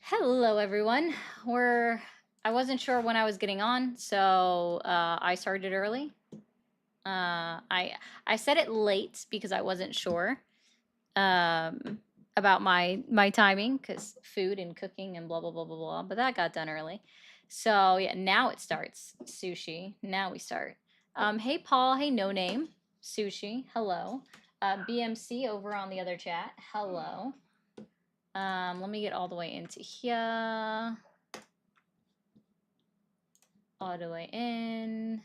Hello, everyone. I wasn't sure when I was getting on, so I started early. I said it late because I wasn't sure um, about my timing because food and cooking and blah blah blah blah blah. But that got done early, so yeah. Now it starts sushi. Now we start. Hey Paul. Hey No Name. Sushi. Hello. BMC over on the other chat. Hello. Let me get all the way into here. All the way in.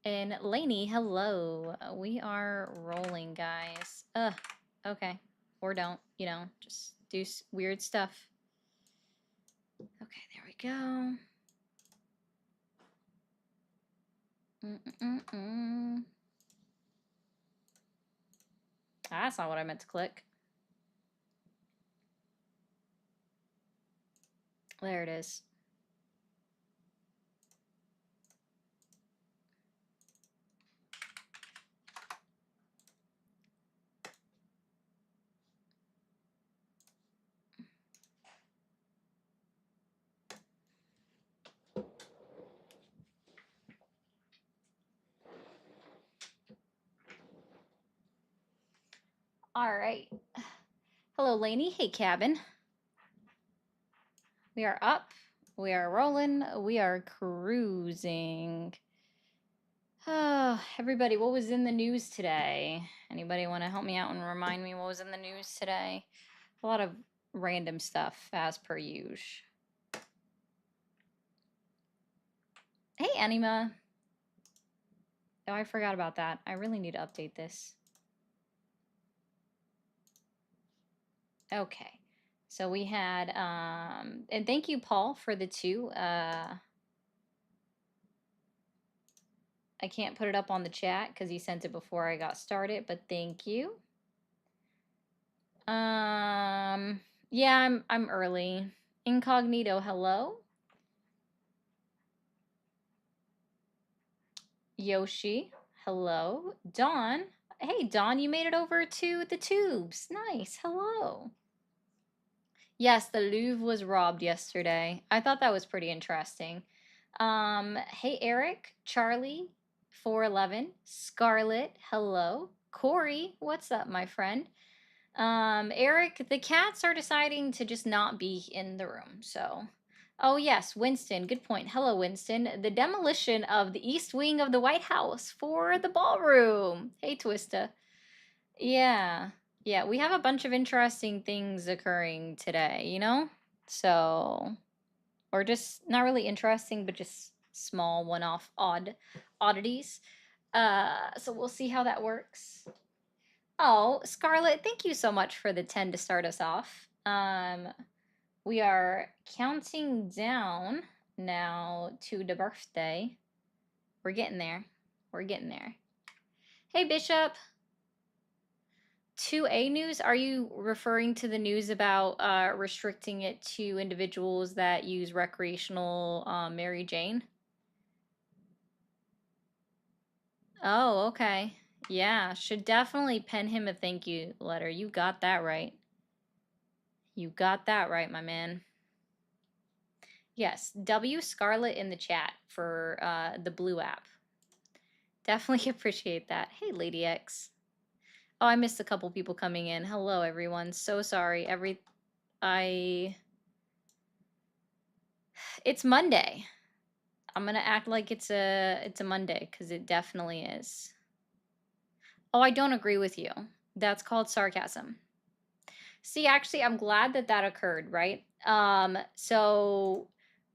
And Lainey, hello. We are rolling, guys. Okay. Or don't, just do weird stuff. Okay, there we go. That's not what I meant to click. There it is. All right. Hello, Lainey. Hey, Cabin. We are up. We are rolling. We are cruising. Oh, everybody, what was in the news today? Anybody want to help me out and remind me what was in the news today? A lot of random stuff, as per usual. Hey, Anima. Oh, I forgot about that. I really need to update this. Okay. So we had, and thank you, Paul, for the 2. I can't put it up on the chat because he sent it before I got started, but thank you. Yeah, I'm early. Incognito, hello. Yoshi, hello. Dawn, hey Dawn, you made it over to the tubes. Nice, hello. Yes, the Louvre was robbed yesterday. I thought that was pretty interesting. Hey Eric, Charlie, 411, Scarlett, hello. Corey, what's up, my friend? Eric, the cats are deciding to just not be in the room, so. Oh, yes, Winston, good point. Hello, Winston. The demolition of the east wing of the White House for the ballroom. Hey, Twista. Yeah, yeah, we have a bunch of interesting things occurring today, So, or just not really interesting, but just small one-off oddities. So we'll see how that works. Oh, Scarlett, thank you so much for the 10 to start us off. We are counting down now to the birthday. We're getting there. We're getting there. Hey, Bishop. 2A news, are you referring to the news about restricting it to individuals that use recreational Mary Jane? Oh, okay. Yeah, should definitely pen him a thank you letter. You got that right. You got that right, my man. Yes, W Scarlet in the chat for the Blue app. Definitely appreciate that. Hey, Lady X. Oh, I missed a couple people coming in. Hello, everyone. So sorry. It's Monday. I'm gonna act like it's a Monday because it definitely is. Oh, I don't agree with you. That's called sarcasm. See, actually, I'm glad that occurred, right? So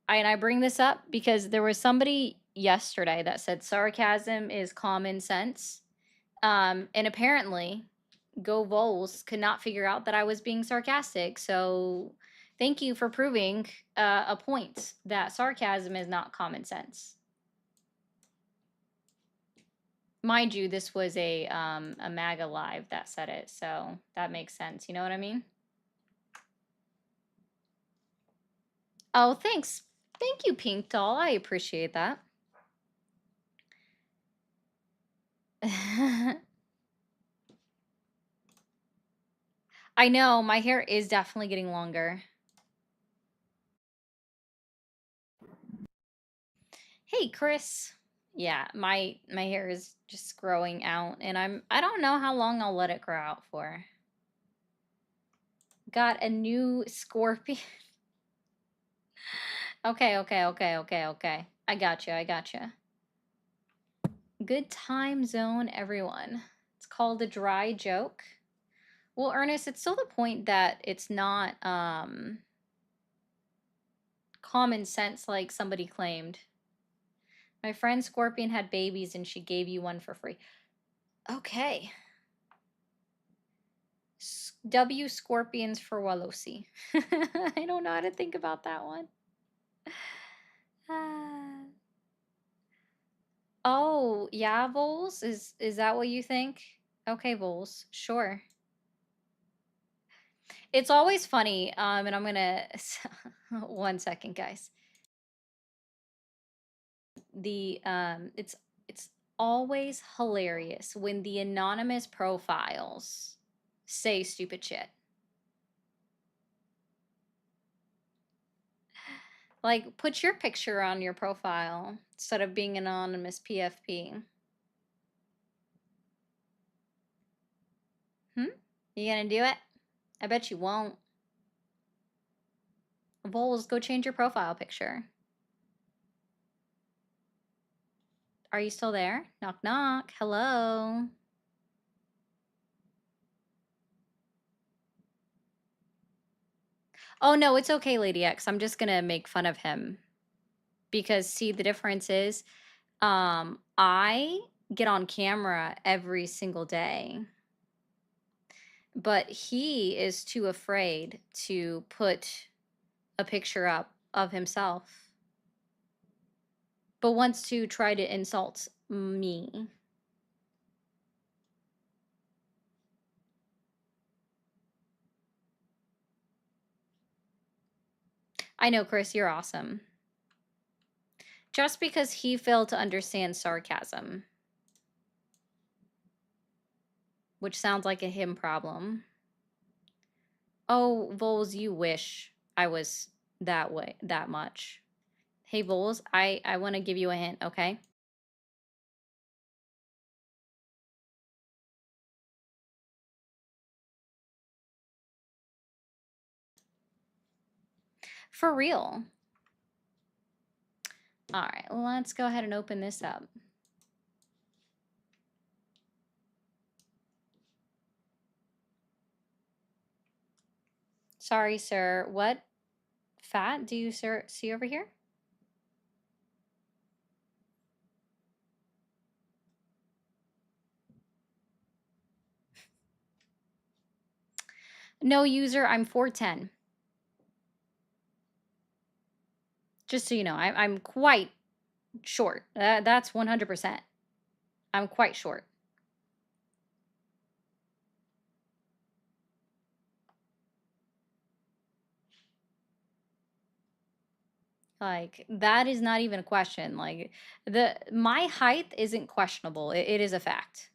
I bring this up because there was somebody yesterday that said sarcasm is common sense. And apparently, Go Vols could not figure out that I was being sarcastic. So thank you for proving a point that sarcasm is not common sense. Mind you, this was a MAGA live that said it, so that makes sense. You know what I mean? Oh, thanks. Thank you, Pink Doll. I appreciate that. I know, my hair is definitely getting longer. Hey, Chris. Yeah, my hair is just growing out, and I don't know how long I'll let it grow out for. Got a new scorpion. Okay. I got you. Good time zone, everyone. It's called a dry joke. Well, Ernest, it's still the point that it's not common sense like somebody claimed. My friend Scorpion had babies and she gave you one for free. Okay. W Scorpions for Walosi. I don't know how to think about that one. Oh, yeah, Vols? Is that what you think? Okay, Vols. Sure. It's always funny, and I'm gonna 1 second, guys. It's always hilarious when the anonymous profiles say stupid shit. Like, put your picture on your profile instead of being anonymous PFP. You gonna do it? I bet you won't. Vols, go change your profile picture. Are you still there? Knock, knock. Hello. Oh, no, it's okay, Lady X. I'm just gonna make fun of him. Because, see, the difference is, I get on camera every single day. But he is too afraid to put a picture up of himself. But wants to try to insult me. I know, Chris, you're awesome. Just because he failed to understand sarcasm. Which sounds like a him problem. Oh, Vols, you wish I was that way, that much. Hey, Vols, I want to give you a hint, okay? For real. All right, let's go ahead and open this up. Sorry, sir. What fat do you see over here? No, user, I'm 4'10". Just so you know, I'm quite short. That's 100%. I'm quite short. Like, that is not even a question. Like, my height isn't questionable. It is a fact.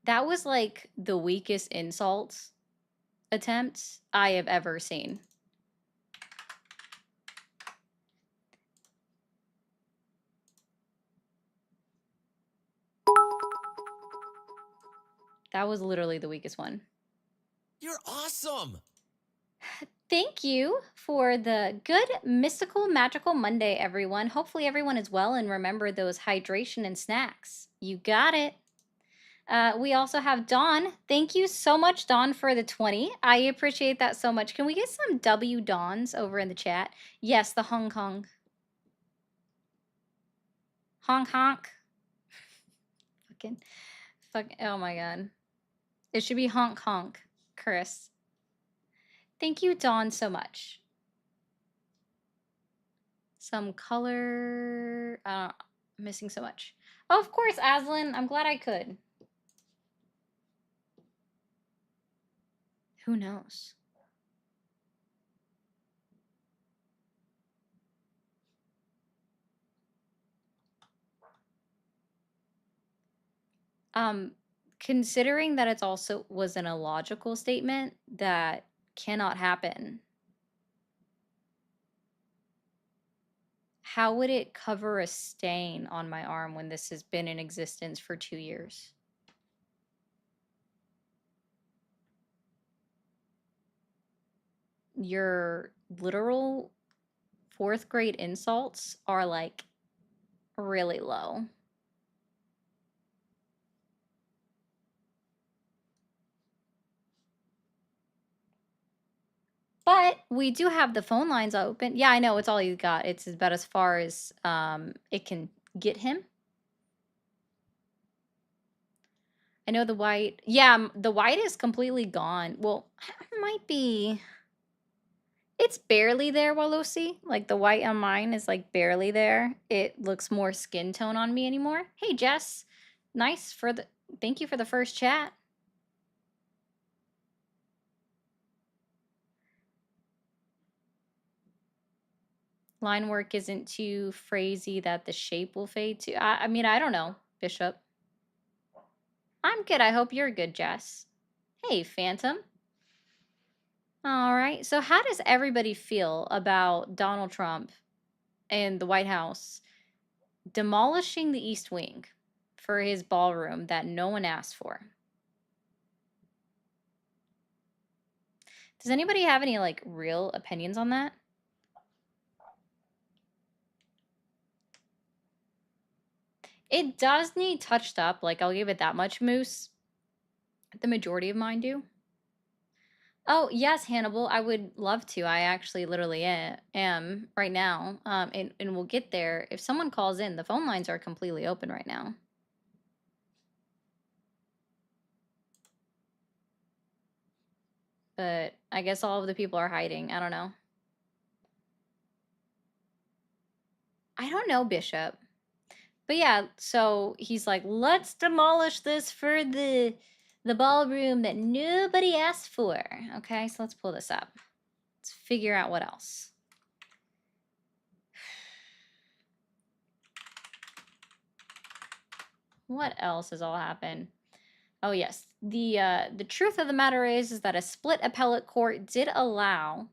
That was like the weakest insult attempt I have ever seen. That was literally the weakest one. You're awesome. Thank you for the good mystical magical Monday, everyone. Hopefully everyone is well, and remember those hydration and snacks. You got it. We also have Dawn. Thank you so much, Dawn, for the 20. I appreciate that so much. Can we get some W Dawns over in the chat? Yes, the Hong Kong. Honk honk. Oh my god. It should be honk honk, Chris. Thank you, Dawn, so much. Some color. Missing so much. Oh, of course, Aslan. I'm glad I could. Who knows? considering that it's also was an illogical statement that cannot happen, how would it cover a stain on my arm when this has been in existence for 2 years? Your literal 4th grade insults are like really low. But we do have the phone lines open. Yeah, I know it's all you got. It's about as far as it can get him. I know the white. Yeah, the white is completely gone. Well, it might be. It's barely there, Walosi. Like the white on mine is like barely there. It looks more skin tone on me anymore. Hey, Jess. Nice for the. Thank you for the first chat. Line work isn't too phrasy that the shape will fade too. I mean, I don't know, Bishop. I'm good. I hope you're good, Jess. Hey, Phantom. All right. So, how does everybody feel about Donald Trump and the White House demolishing the East Wing for his ballroom that no one asked for? Does anybody have any like real opinions on that? It does need touched up. Like, I'll give it that much, Moose. The majority of mine do. Oh, yes, Hannibal, I would love to. I actually literally am right now. And we'll get there. If someone calls in, the phone lines are completely open right now. But I guess all of the people are hiding. I don't know. I don't know, Bishop. But yeah, so he's like, let's demolish this for the ballroom that nobody asked for. Okay, so let's pull this up. Let's figure out what else. What else has all happened? Oh yes, the truth of the matter is that a split appellate court did allow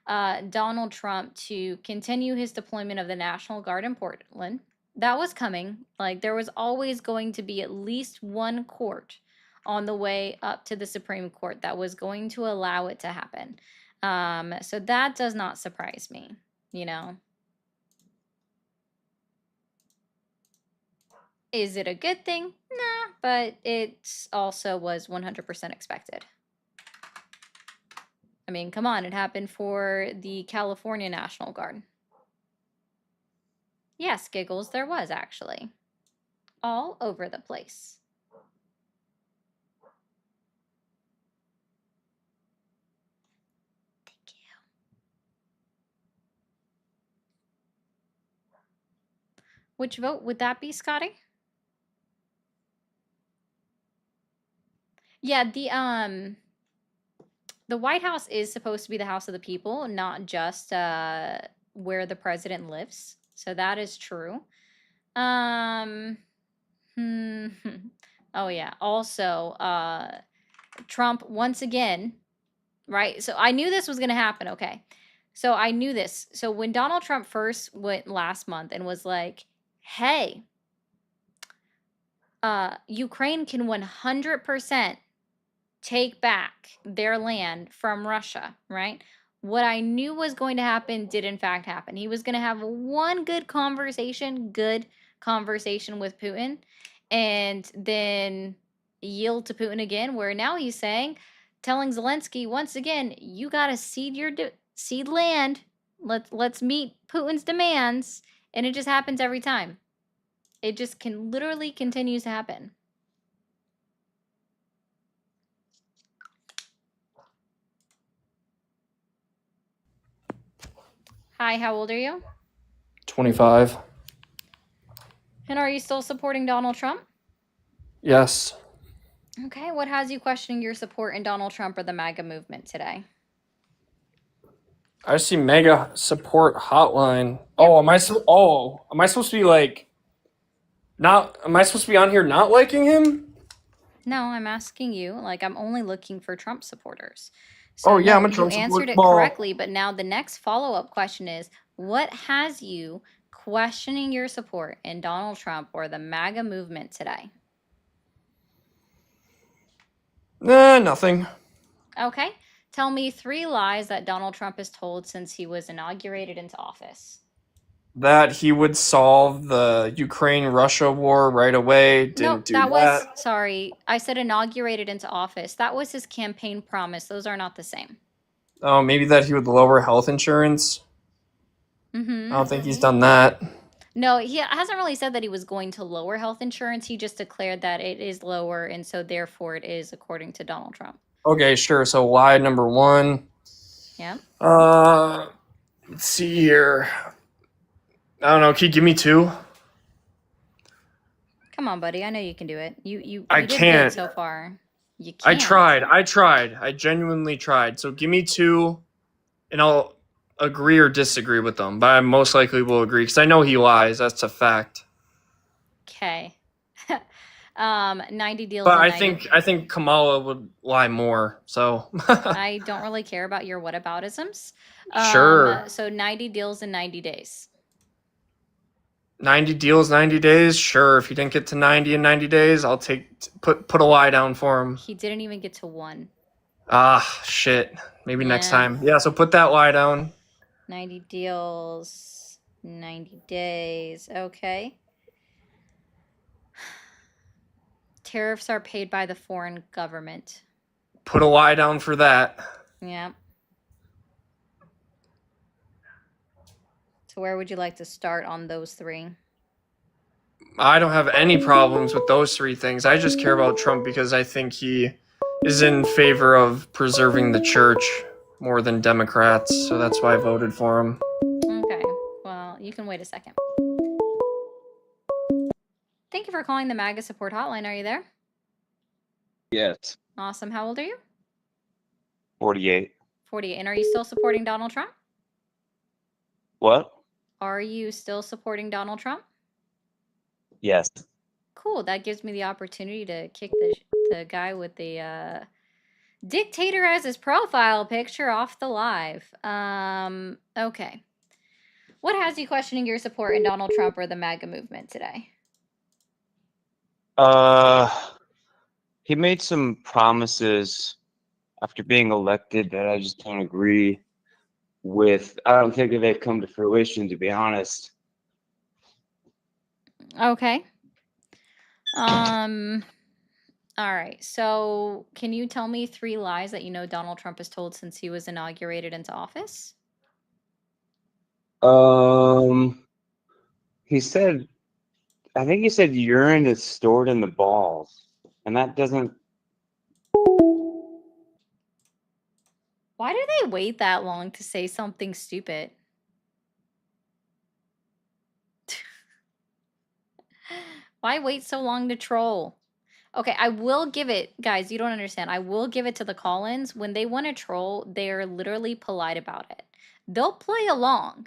Donald Trump to continue his deployment of the National Guard in Portland. That was coming. Like there was always going to be at least one court on the way up to the Supreme Court that was going to allow it to happen. So that does not surprise me, you know. Is it a good thing? Nah, but it also was 100% expected. I mean, come on, it happened for the California National Guard. Yes, Giggles, there was actually. All over the place. Thank you. Which vote would that be, Scotty? Yeah, the White House is supposed to be the house of the people, not just where the president lives. So that is true. Oh yeah. Also, Trump once again, right? So I knew this was going to happen. Okay. So I knew this. So when Donald Trump first went last month and was like, hey, Ukraine can 100% take back their land from Russia, right? What I knew was going to happen did in fact happen. He was going to have one good conversation with Putin, and then yield to Putin again, where now he's telling Zelensky once again, you got to cede land. Let's meet Putin's demands, and it just happens every time. It just literally continues to happen. Hi, how old are you? 25. And are you still supporting Donald Trump? Yes. Okay, what has you questioning your support in Donald Trump or the MAGA movement today? I see mega support hotline. Oh, am I supposed to be like not am I supposed to be on here not liking him? No, I'm asking you. Like, I'm only looking for Trump supporters. Oh So yeah, no, I'm a you Trump answered supporter. it Well, correctly, but now the next follow-up question is, what has you questioning your support in Donald Trump or the MAGA movement today? nothing. Okay. Tell me 3 lies that Donald Trump has told since he was inaugurated into office. That he would solve the Ukraine-Russia war right away. Nope, Didn't do that was, that. sorry, I said inaugurated into office. That was his campaign promise. Those are not the same. Oh, maybe that he would lower health insurance. Mm-hmm. I don't think he's done that. No, he hasn't really said that he was going to lower health insurance. He just declared that it is lower, and so therefore it is, according to Donald Trump. Okay, sure. So lie number 1. Yeah. Let's see here. I don't know. Can you give me 2? Come on, buddy. I know you can do it. You I did good can't. so far. You I can't. tried. I genuinely tried. So give me 2, and I'll agree or disagree with them. But I most likely will agree because I know he lies. That's a fact. Okay. 90 deals But and I 90. think Kamala would lie more. So I don't really care about your whataboutisms. Sure. So 90 deals in 90 days. 90 deals, 90 days. Sure. If he didn't get to 90 in 90 days, I'll put a lie down for him. He didn't even get to 1. Ah, shit. Maybe next Yeah. time. Yeah. So put that lie down. 90 deals, 90 days. Okay. Tariffs are paid by the foreign government. Put a lie down for that. Yeah. So where would you like to start on those 3? I don't have any problems with those 3 things. I just care about Trump because I think he is in favor of preserving the church more than Democrats. So that's why I voted for him. Okay. Well, you can wait a second. Thank you for calling the MAGA support hotline. Are you there? Yes. Awesome. How old are you? 48. 48. And are you still supporting Donald Trump? What? Are you still supporting Donald Trump? Yes. Cool. That gives me the opportunity to kick the guy with the dictator as his profile picture off the live. Okay. What has you questioning your support in Donald Trump or the MAGA movement today? He made some promises after being elected that I just don't agree with. I don't think that they've come to fruition, to be honest. Okay. All right. So, can you tell me 3 lies that you know Donald Trump has told since he was inaugurated into office? He said, I think he said urine is stored in the balls, and that doesn't. Why do they wait that long to say something stupid? Why wait so long to troll? Okay, I will give it, guys, you don't understand. I will give it to the call-ins. When they want to troll, they're literally polite about it. They'll play along.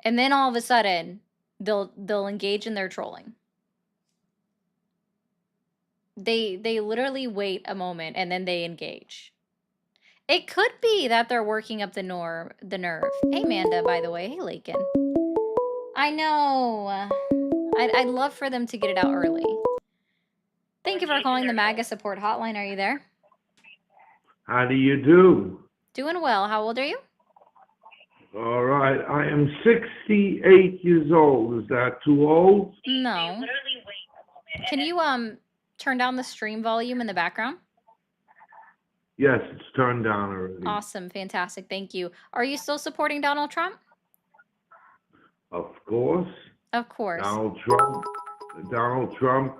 And then all of a sudden, they'll engage in their trolling. They literally wait a moment and then they engage. It could be that they're working up the nerve. Hey, Amanda, by the way. Hey, Lakin. I know. I'd love for them to get it out early. Thank you for calling the MAGA support hotline. Are you there? How do you do? Doing well. How old are you? All right. I am 68 years old. Is that too old? No. Can you turn down the stream volume in the background? Yes, it's turned down already. Awesome. Fantastic. Thank you. Are you still supporting Donald Trump? Of course. Of course. Donald Trump.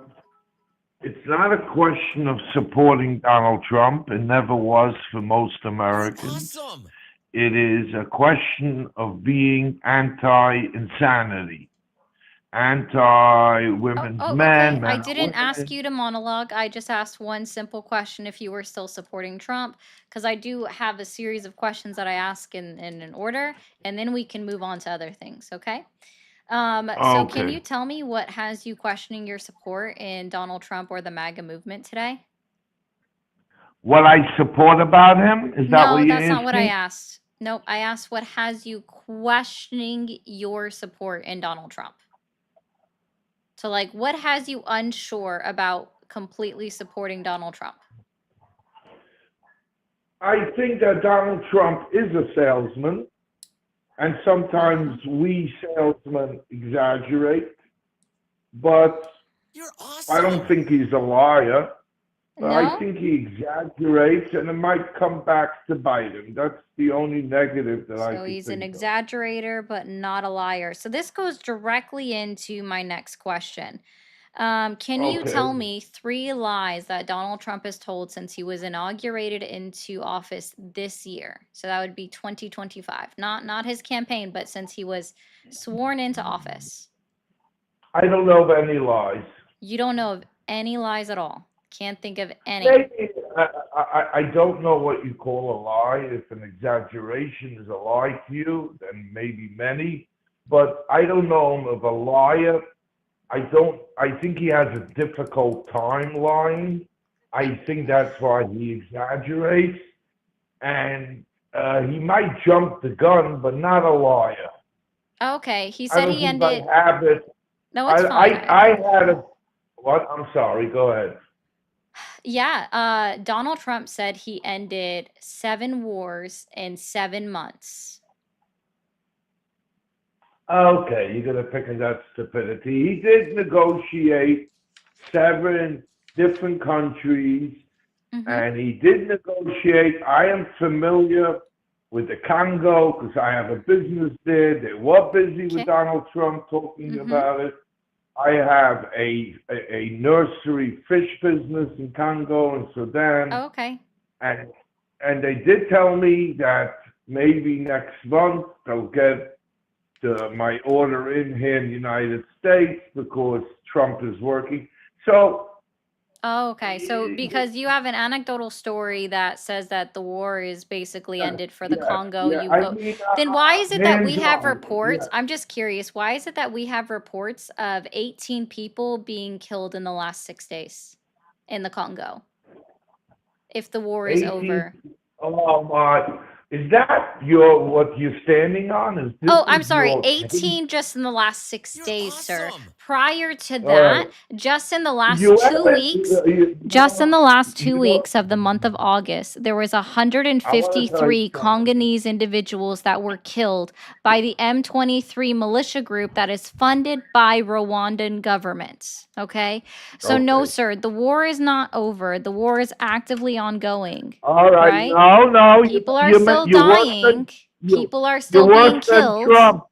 It's not a question of supporting Donald Trump. It never was for most Americans. Awesome. It is a question of being anti-insanity. Anti-women's men. Okay. I men didn't ask women. you to monologue. I just asked one simple question if you were still supporting Trump, because I do have a series of questions that I ask in an order, and then we can move on to other things, okay? So can Okay. you tell me what has you questioning your support in Donald Trump or the MAGA movement today? What I support about him? Is that what No, you're that's not what I asking? asked. Nope, I asked what has you questioning your support in Donald Trump. So, like, what has you unsure about completely supporting Donald Trump? I think that Donald Trump is a salesman, and sometimes we salesmen exaggerate, but You're I don't awesome. think he's a liar. I No? think he exaggerates, and it might come back to bite him. That's the only negative that I So could he's an think of. exaggerator, but not a liar. So this goes directly into my next question. Can you tell Okay. me 3 lies that Donald Trump has told since he was inaugurated into office this year? So that would be 2025. Not his campaign, but since he was sworn into office. I don't know of any lies. You don't know of any lies at all. Can't think of any. Maybe I don't know what you call a lie. If an exaggeration is a lie to you, then maybe many. But I don't know him of a liar. I think he has a difficult time lying. I think that's why he exaggerates. And he might jump the gun, but not a liar. Okay, he I said don't he think I ended. have it. No, it's fine. I had a, what? I'm sorry, go ahead. Yeah, Donald Trump said he ended 7 wars in 7 months. Okay, you're gonna pick on that stupidity. He did negotiate 7 different countries, and he did negotiate. I am familiar with the Congo because I have a business there. They were busy Okay. with Donald Trump talking about it. I have a nursery fish business in Congo and Sudan, Oh, okay. and they did tell me that maybe next month they'll get my order in here in the United States because Trump is working. So, Oh, okay. So because you have an anecdotal story that says that the war is basically ended for the Congo, you I go. mean, Then why is it that we have hands-on, reports? I'm just curious. Why is it that we have reports of 18 people being killed in the last 6 days in the Congo? If the war is 18. over. Oh my! Is that what you're standing on? Oh, I'm sorry. your 18 just in the last 6 You're days, sir. awesome. Prior to All that, right. just in the last You 2 haven't. weeks, just in the last 2 weeks of the month of August, there was I want to tell you 153 something. Congolese individuals that were killed by the M23 militia group that is funded by Rwandan government. Okay? So no, Okay. sir, the war is not over. The war is actively ongoing. All right. Right? No. People are still You're worse dying. you, People are you're still being worse than killed. Trump.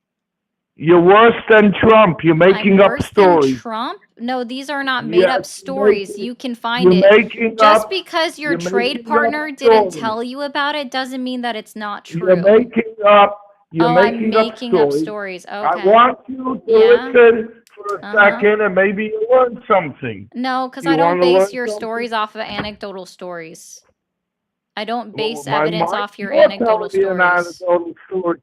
You're worse than Trump. You're I'm making up worse than stories. Trump? No, these are not made up Yes, stories. You can find you're it. making Just up. because your You're trade making up partner didn't stories. tell you about it doesn't mean that it's not You're true. making up. You're Oh, I'm making up making up stories. stories. I Okay. want you to Yeah. listen for a Uh-huh. second, and maybe you learn something. No, because You I don't wanna base learn your something? stories off of anecdotal stories. I don't base My evidence mind, off your you're anecdotal telling me an stories. anecdotal story.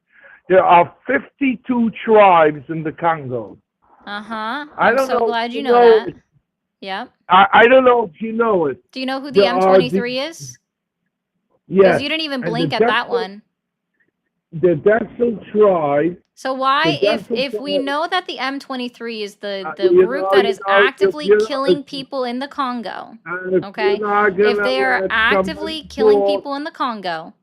There are 52 tribes in the Congo. Uh-huh. I I'm don't so know glad if you you know know that. it. Yep. I don't know if you know it. Do you know who the There are M23 is? Because yes, you didn't even and blink at that one. the Desil tribe. So why, The if Desil we tribe. know that the M23 is the You group know, that you is know, you- actively you know, killing people in the Congo, and if okay? you're not If gonna they are let actively somebody killing talk, people in the Congo,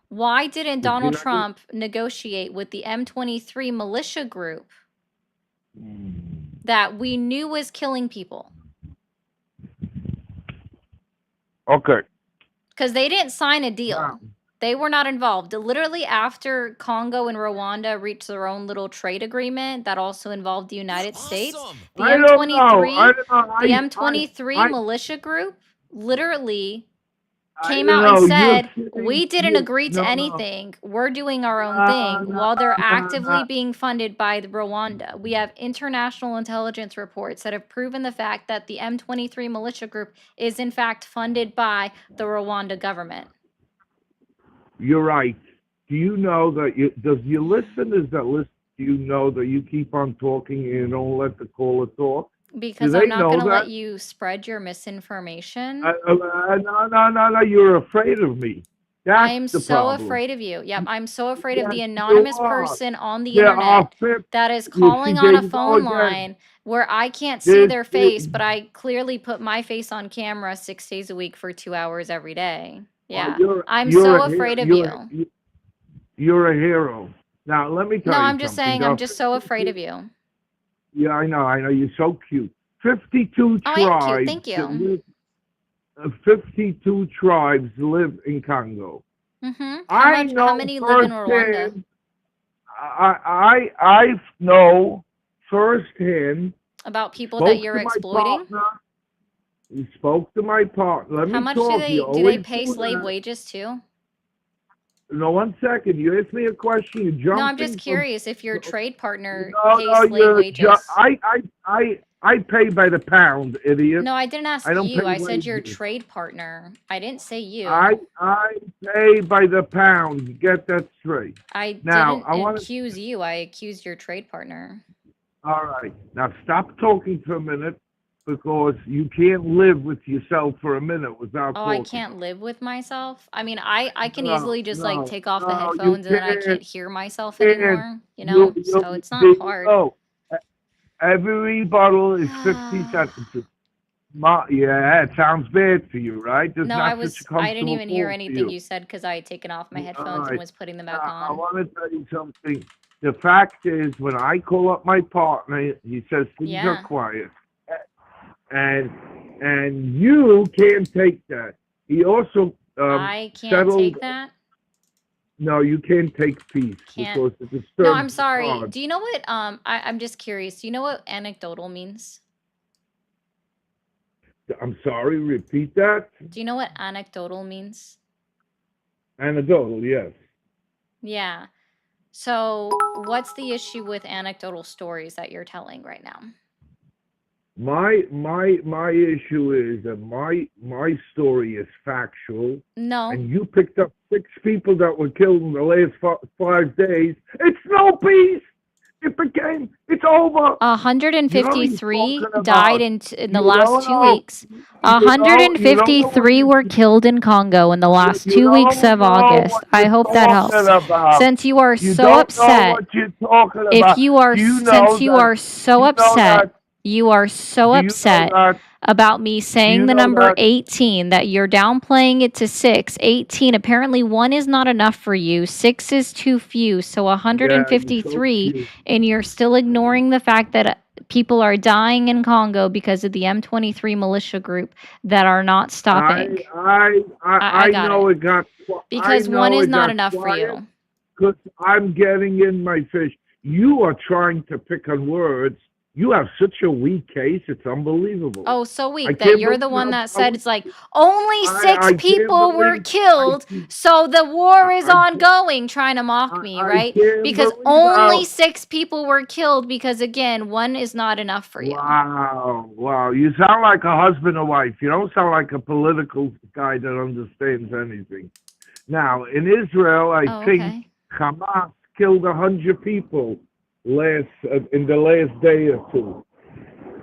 why didn't if you're Donald not gonna- Trump negotiate with the M23 militia group that we knew was killing people? Okay. Because they didn't sign a deal. They were not involved. Literally after Congo and Rwanda reached their own little trade agreement that also involved the United States, Awesome. the I don't know. M23, I don't know. the M23 militia group literally came out and said, we didn't agree to anything. We're doing our own thing while they're actively being funded by the Rwanda. We have international intelligence reports that have proven the fact that the M23 militia group is in fact funded by the Rwanda government. You're right. Do you know that does your listeners that listen you know that you keep on talking and you don't let the caller talk? Because Do I'm they not know going to let that? you spread your misinformation. No. You're afraid of me. That's I'm the so problem. afraid of you. Yep, I'm so afraid of Yes, the you anonymous are. person on the There are internet 50. that is You see, calling there on a you go phone again. line where I can't see There's, their face, but I clearly put my face on camera 6 days a week for 2 hours every day. Yeah. I'm you're so a hero. afraid of you. You're a hero. Now, let me tell No, you I'm just something. saying I'm just so afraid of you. Yeah, I know. You're so cute. 52 Oh, I am cute. tribes. Thank that you. live- 52 tribes live in Congo. Mhm. I How know many live in Rwanda? firsthand. I know firsthand. About people that Spoke you're to my exploiting? partner. You spoke to my partner. Let How me much talk. You do they always pay do slave that. wages too? No, 1 second. You asked me a question. You're No, I'm just jumping from. curious if your trade partner No, pays slave you're. wages. I pay by the pound, idiot. No, I didn't ask I don't you. pay I said your wages. trade partner. I didn't say you. I pay by the pound. Get that straight. I Now, didn't I want to. accuse you. I accused your trade partner. All right. Now stop talking for a minute because you can't live with yourself for a minute without Oh, talking. I can't live with myself. I mean, I can No, easily just like no, take off the no, you headphones and then I can't. can't hear myself Can't. anymore, you know? So it's not hard. Oh, every rebuttal is 50 seconds. Yeah, it sounds bad for you, right? There's No, not such a I didn't comfortable even hear phone for anything you. you said because I had taken off my All headphones and right. was putting them back I on. want to tell you something. The fact is, when I call up my partner, he says things Yeah. are quiet, and you can't take that. He also I can't settled. take that. No, you can't take peace Can't. because it disturbs. No, I'm the sorry. cause. Do you know what I'm just curious. Do you know what anecdotal means? I'm sorry. Repeat that. Do you know what anecdotal means? Anecdotal, yes. Yeah. So, what's the issue with anecdotal stories that you're telling right now? My issue is that my story is factual, No. and you picked up 6 people that were killed in the last 5 days. It's no peace. It's over. 153 talking died about. in the You last don't 2 know. weeks. You don't know what 153 you- were killed in Congo in the last you 2 weeks don't of know August. what I you're hope that helps. talking about. Since you are You so don't know upset, what you're talking if about. you are Do you know since you that- are so do you know upset, that- you are so do you know upset that- about me saying you the know number that- 18, that you're downplaying it to 6. 18, apparently 1 is not enough for you. 6 is too few. So Yeah, you're 153, so cute. and you're still ignoring the fact that people are dying in Congo because of the M23 militia group that are not stopping. I got know it. it got Because I know 1 is it not got enough for quiet you. because I'm getting in my fish. You are trying to pick on words. You have such a weak case. It's unbelievable. Oh, so I weak that can't you're the believe one how- that said it's like only I 6 can't people were believe- killed, so the war is I can't- ongoing, trying to mock me, I right? can't Because believe only how- 6 people were killed because again, 1 is not enough for you. Wow. You sound like a husband or wife. You don't sound like a political guy that understands anything. Now, in Israel, I Oh, think okay. Hamas killed 100 people in the last day or 2.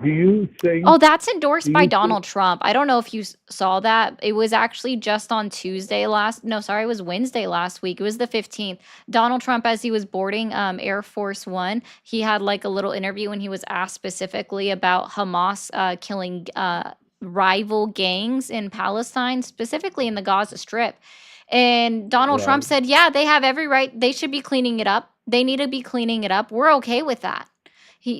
Do you think? Oh, that's endorsed Do by you Donald Trump. I don't know if you saw that. It was actually just on it was Wednesday last week. It was the 15th. Donald Trump, as he was boarding Air Force One, he had like a little interview when he was asked specifically about Hamas killing rival gangs in Palestine, specifically in the Gaza Strip. And Donald Trump Right. said, yeah, they have every right. They should be cleaning it up. They need to be cleaning it up. We're okay with that.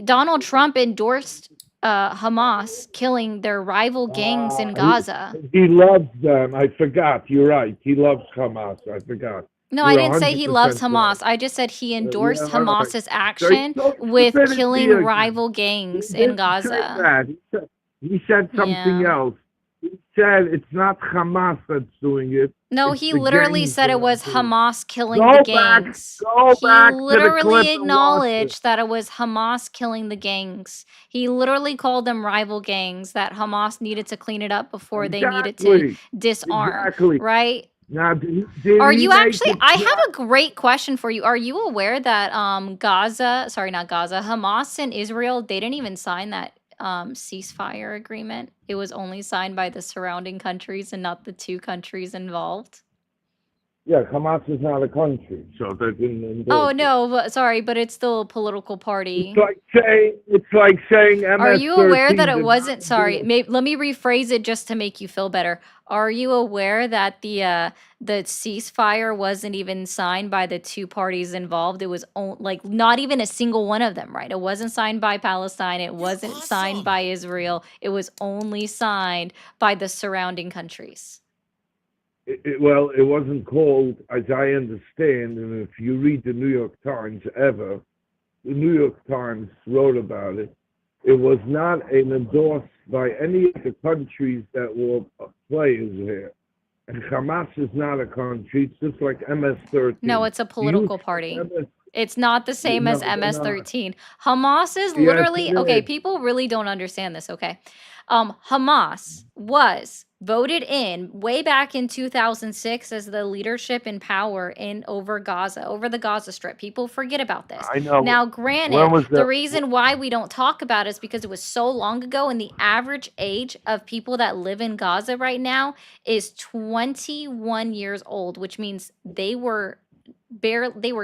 Donald Trump endorsed Hamas killing their rival gangs in Gaza. He loves them. I forgot. You're right. He loves Hamas. I forgot. No, I You're didn't say he 100% loves right. Hamas. I just said he endorsed yeah, all right. Hamas's action Don't with defend it killing again. rival gangs He in didn't say Gaza. that. He said something Yeah. else. He said it's not Hamas that's doing it. No, It's he the literally gangs said that it are was doing it. Hamas killing Go the back- gangs. go He back to the literally clip and watch it. acknowledged that it was Hamas killing the gangs. He literally called them rival gangs, that Hamas needed to clean it up before they needed to Exactly. disarm. Exactly. Right? Now, did Are he you make actually? it I have clear? a great question for you. Are you aware that Gaza, sorry, not Gaza, Hamas and Israel, they didn't even sign that ceasefire agreement. It was only signed by the surrounding countries and not the two countries involved. Yeah, Hamas is not a country, so they didn't Oh endorse it. no, sorry, but it's still a political party. It's like saying Are you aware that MS-13 it did not wasn't, sorry, endorse. let me rephrase it just to make you feel better. Are you aware that the ceasefire wasn't even signed by the two parties involved? It was like not even a single one of them, right? It wasn't signed by Palestine, it You're wasn't signed awesome. by Israel. It was only signed by the surrounding countries. Well, it wasn't called, as I understand, and if you read the New York Times ever, the New York Times wrote about it. It was not endorsed by any of the countries that were players here. And Hamas is not a country. It's just like MS-13. No, it's a Do you political think party. MS? It's not the same as No, they're not. MS-13. Hamas is Yes, literally, it okay, is. people really don't understand this, okay? Hamas was voted in way back in 2006 as the leadership in power in over Gaza, over the Gaza Strip. People forget about this. I know. Now, When granted, was the that? reason why we don't talk about it is because it was so long ago, and the average age of people that live in Gaza right now is 21 years old, which means they were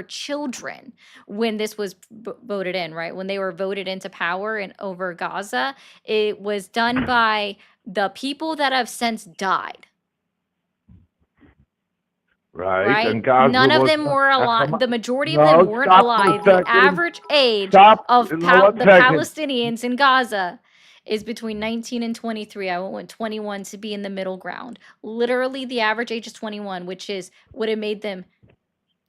children when this was voted in, right? When they were voted into power and over Gaza, it was done by the people that have since died, Right, right? and Gaza None of was them not. were alive. Hamas. The majority of them No, weren't stop for a alive. The second. average age Stop. of No, one the second. Palestinians in Gaza is between 19 and 23. I want 21 to be in the middle ground. Literally, the average age is 21, which is would have made them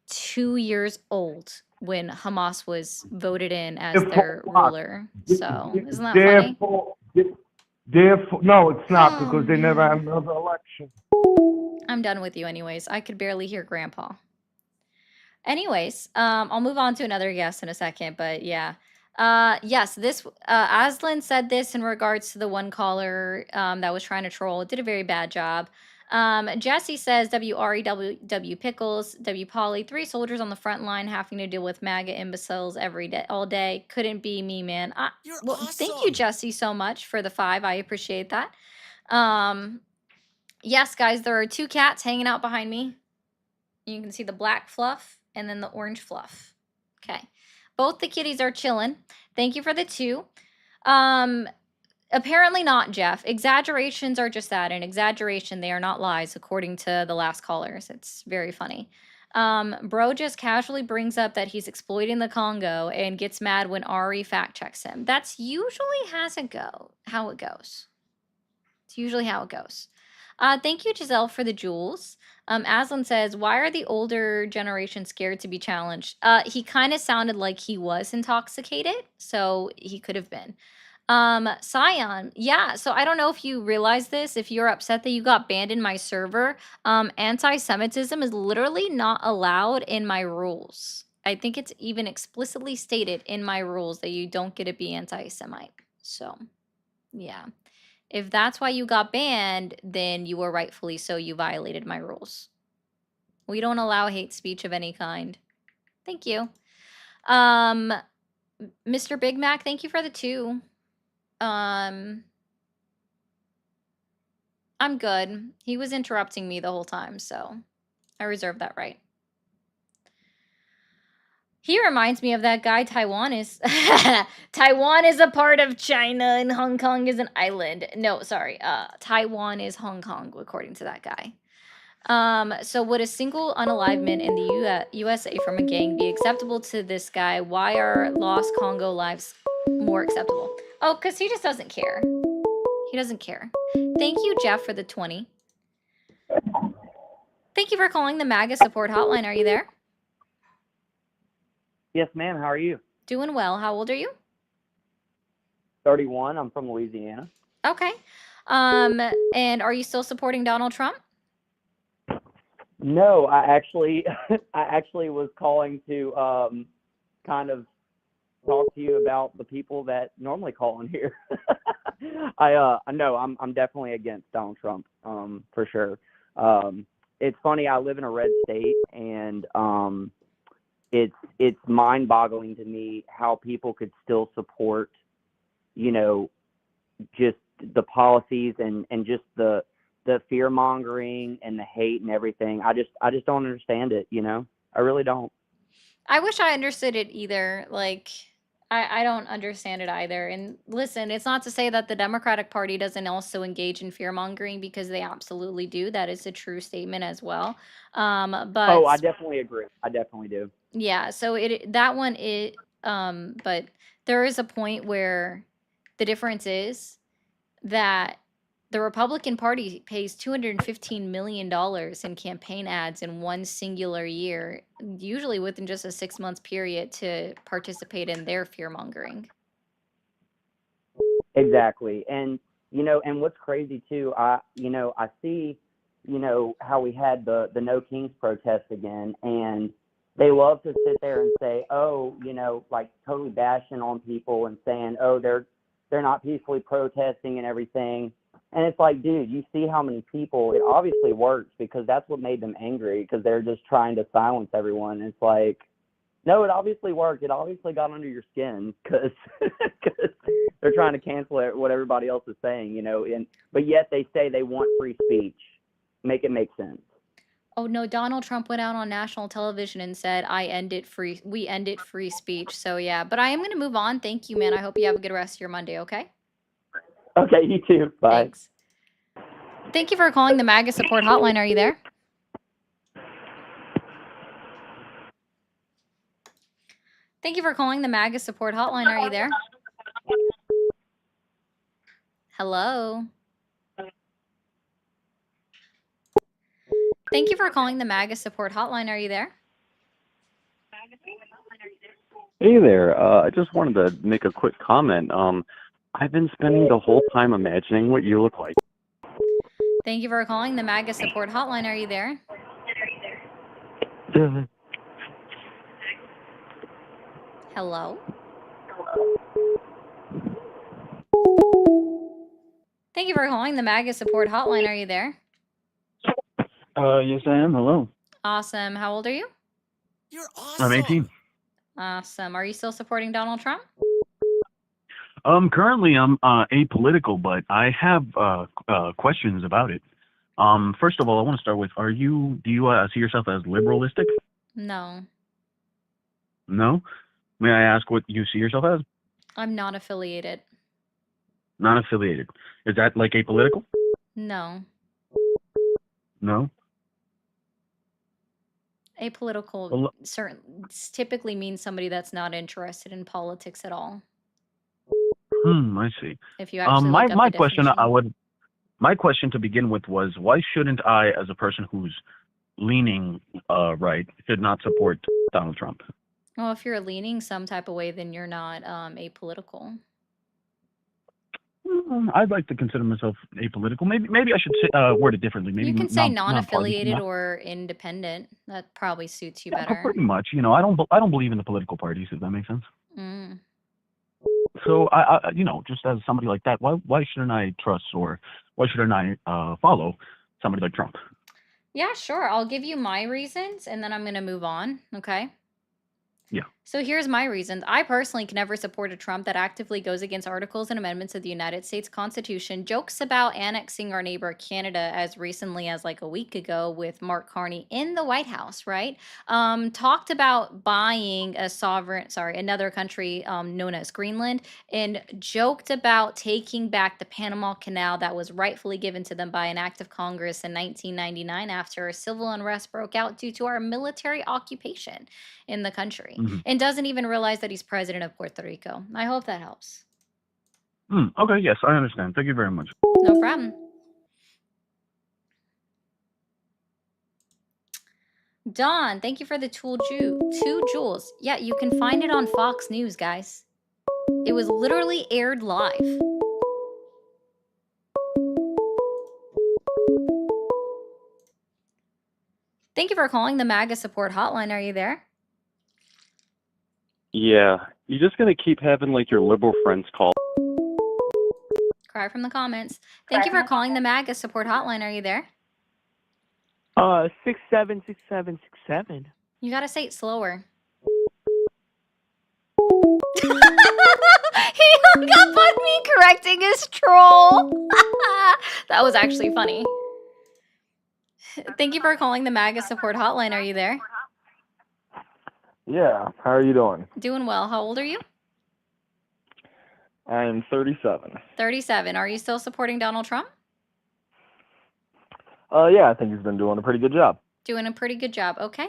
2 years old when Hamas was voted in as Therefore, their what? ruler. So, isn't that funny? Therefore, no, it's not Oh, because they never had man. another election. I'm done with you anyways. I could barely hear Grandpa. Anyways, I'll move on to another guest in a second, but yeah. Yes, this Aslan said this in regards to the one caller that was trying to troll. It did a very bad job. Jesse says WREW Pickles, W Polly, 3 soldiers on the front line having to deal with MAGA imbeciles every day, all day. Couldn't be me, man. You're Well, thank you, awesome. Jesse, so much for the 5. I appreciate that. Yes, guys, there are 2 cats hanging out behind me. You can see the black fluff and then the orange fluff. Okay. Both the kitties are chilling. Thank you for the 2. Apparently not, Jeff. Exaggerations are just that, an exaggeration. They are not lies, according to the last callers. It's very funny. Bro just casually brings up that he's exploiting the Congo and gets mad when Ari fact checks him. That's usually how it goes. It's usually how it goes. Thank you, Giselle, for the jewels. Aslan says, why are the older generation scared to be challenged? He kind of sounded like he was intoxicated, so he could have been. Scion, yeah, so I don't know if you realize this, if you're upset that you got banned in my server, anti-Semitism is literally not allowed in my rules. I think it's even explicitly stated in my rules that you don't get to be anti-Semite. So, yeah. If that's why you got banned, then you were rightfully so. You violated my rules. We don't allow hate speech of any kind. Thank you. Mr. Big Mac, thank you for the 2. I'm good. He was interrupting me the whole time, so I reserve that right. He reminds me of that guy Taiwan is. Taiwan is a part of China and Hong Kong is an island. No, sorry. Taiwan is Hong Kong, according to that guy. So would a single unalivement in the USA from a gang be acceptable to this guy? Why are lost Congo lives more acceptable? Oh, because he just doesn't care. He doesn't care. Thank you, Jeff, for the 20. Thank you for calling the MAGA support hotline. Are you there? Yes, ma'am. How are you? Doing well. How old are you? 31. I'm from Louisiana. Okay. And are you still supporting Donald Trump? No, I actually was calling to kind of talk to you about the people that normally call in here. I know I'm definitely against Donald Trump, for sure. it's funny. I live in a red state, and it's mind-boggling to me how people could still support, just the policies and just the fear mongering and the hate and everything. I just don't understand it. I really don't. I wish I understood it either. Like, I don't understand it either. And listen, it's not to say that the Democratic Party doesn't also engage in fear mongering, because they absolutely do. That is a true statement as well. Oh, But I definitely agree. I definitely do. yeah, so but there is a point where the difference is that the Republican Party pays $215 million in campaign ads in one singular year, usually within just a 6 month period, to participate in their fear mongering. Exactly. And and what's crazy too, I see, how we had the No Kings protest again, and they love to sit there and say, oh, like totally bashing on people and saying, oh, they're not peacefully protesting and everything. And it's like, dude, you see how many people, it obviously works, because that's what made them angry, because they're just trying to silence everyone. And it's like, no, it obviously worked. It obviously got under your skin, because they're trying to cancel what everybody else is saying, but yet they say they want free speech. Make it make sense. Oh no, Donald Trump went out on national television and said, we ended free speech. So yeah, but I am going to move on. Thank you, man. I hope you have a good rest of your Monday, okay? Okay, you too. Bye. Thanks. Thank you for calling the MAGA support hotline. Are you there? Thank you for calling the MAGA support hotline. Are you there? Hello? Thank you for calling the MAGA support hotline. Are you there? Hey there. I just wanted to make a quick comment. I've been spending the whole time imagining what you look like. Thank you for calling the MAGA support hotline. Are you there? Hello? Thank you for calling the MAGA support hotline. Are you there? Yes, I am. Hello. Awesome. How old are you? You're awesome. I'm 18. Awesome. Are you still supporting Donald Trump? Currently I'm apolitical, but I have questions about it. First of all, I want to start with, do you see yourself as liberalistic? No. No? May I ask what you see yourself as? I'm not affiliated. Not affiliated. Is that like apolitical? No. No? Apolitical typically means somebody that's not interested in politics at all. I see. If you actually look up my the question definition. my question to begin with was, why shouldn't I, as a person who's leaning right, should not support Donald Trump? Well, if you're leaning some type of way, then you're not apolitical. I'd like to consider myself apolitical. Maybe I should say, word it differently. Maybe You can say not non-affiliated partisan. or independent. That probably suits you Yeah, better. pretty much. I don't believe in the political parties. If that makes sense. Mm. So I just as somebody like that, why shouldn't I trust, or why shouldn't I follow somebody like Trump? Yeah, sure. I'll give you my reasons, and then I'm going to move on. Okay. Yeah. So here's my reasons. I personally can never support a Trump that actively goes against articles and amendments of the United States Constitution, jokes about annexing our neighbor Canada as recently as like a week ago with Mark Carney in the White House, right? Talked about buying another country known as Greenland, and joked about taking back the Panama Canal that was rightfully given to them by an act of Congress in 1999 after civil unrest broke out due to our military occupation in the country, and doesn't even realize that he's president of Puerto Rico. I hope that helps. Okay, yes, I understand. Thank you very much. No problem. Don, thank you for the 2 jewels. Yeah, you can find it on Fox News, guys. It was literally aired live. Thank you for calling the MAGA support hotline. Are you there? Yeah, you're just gonna keep having like your liberal friends call. Cry from the comments. Thank you for calling the MAGA support hotline. Are you there? 676767. You gotta say it slower. He hung up on me correcting his troll. That was actually funny. Thank you for calling the MAGA support hotline. Are you there? Yeah, how are you doing? Doing well. How old are you? I'm 37. 37. Are you still supporting Donald Trump? Yeah, I think he's been doing a pretty good job. Doing a pretty good job. Okay.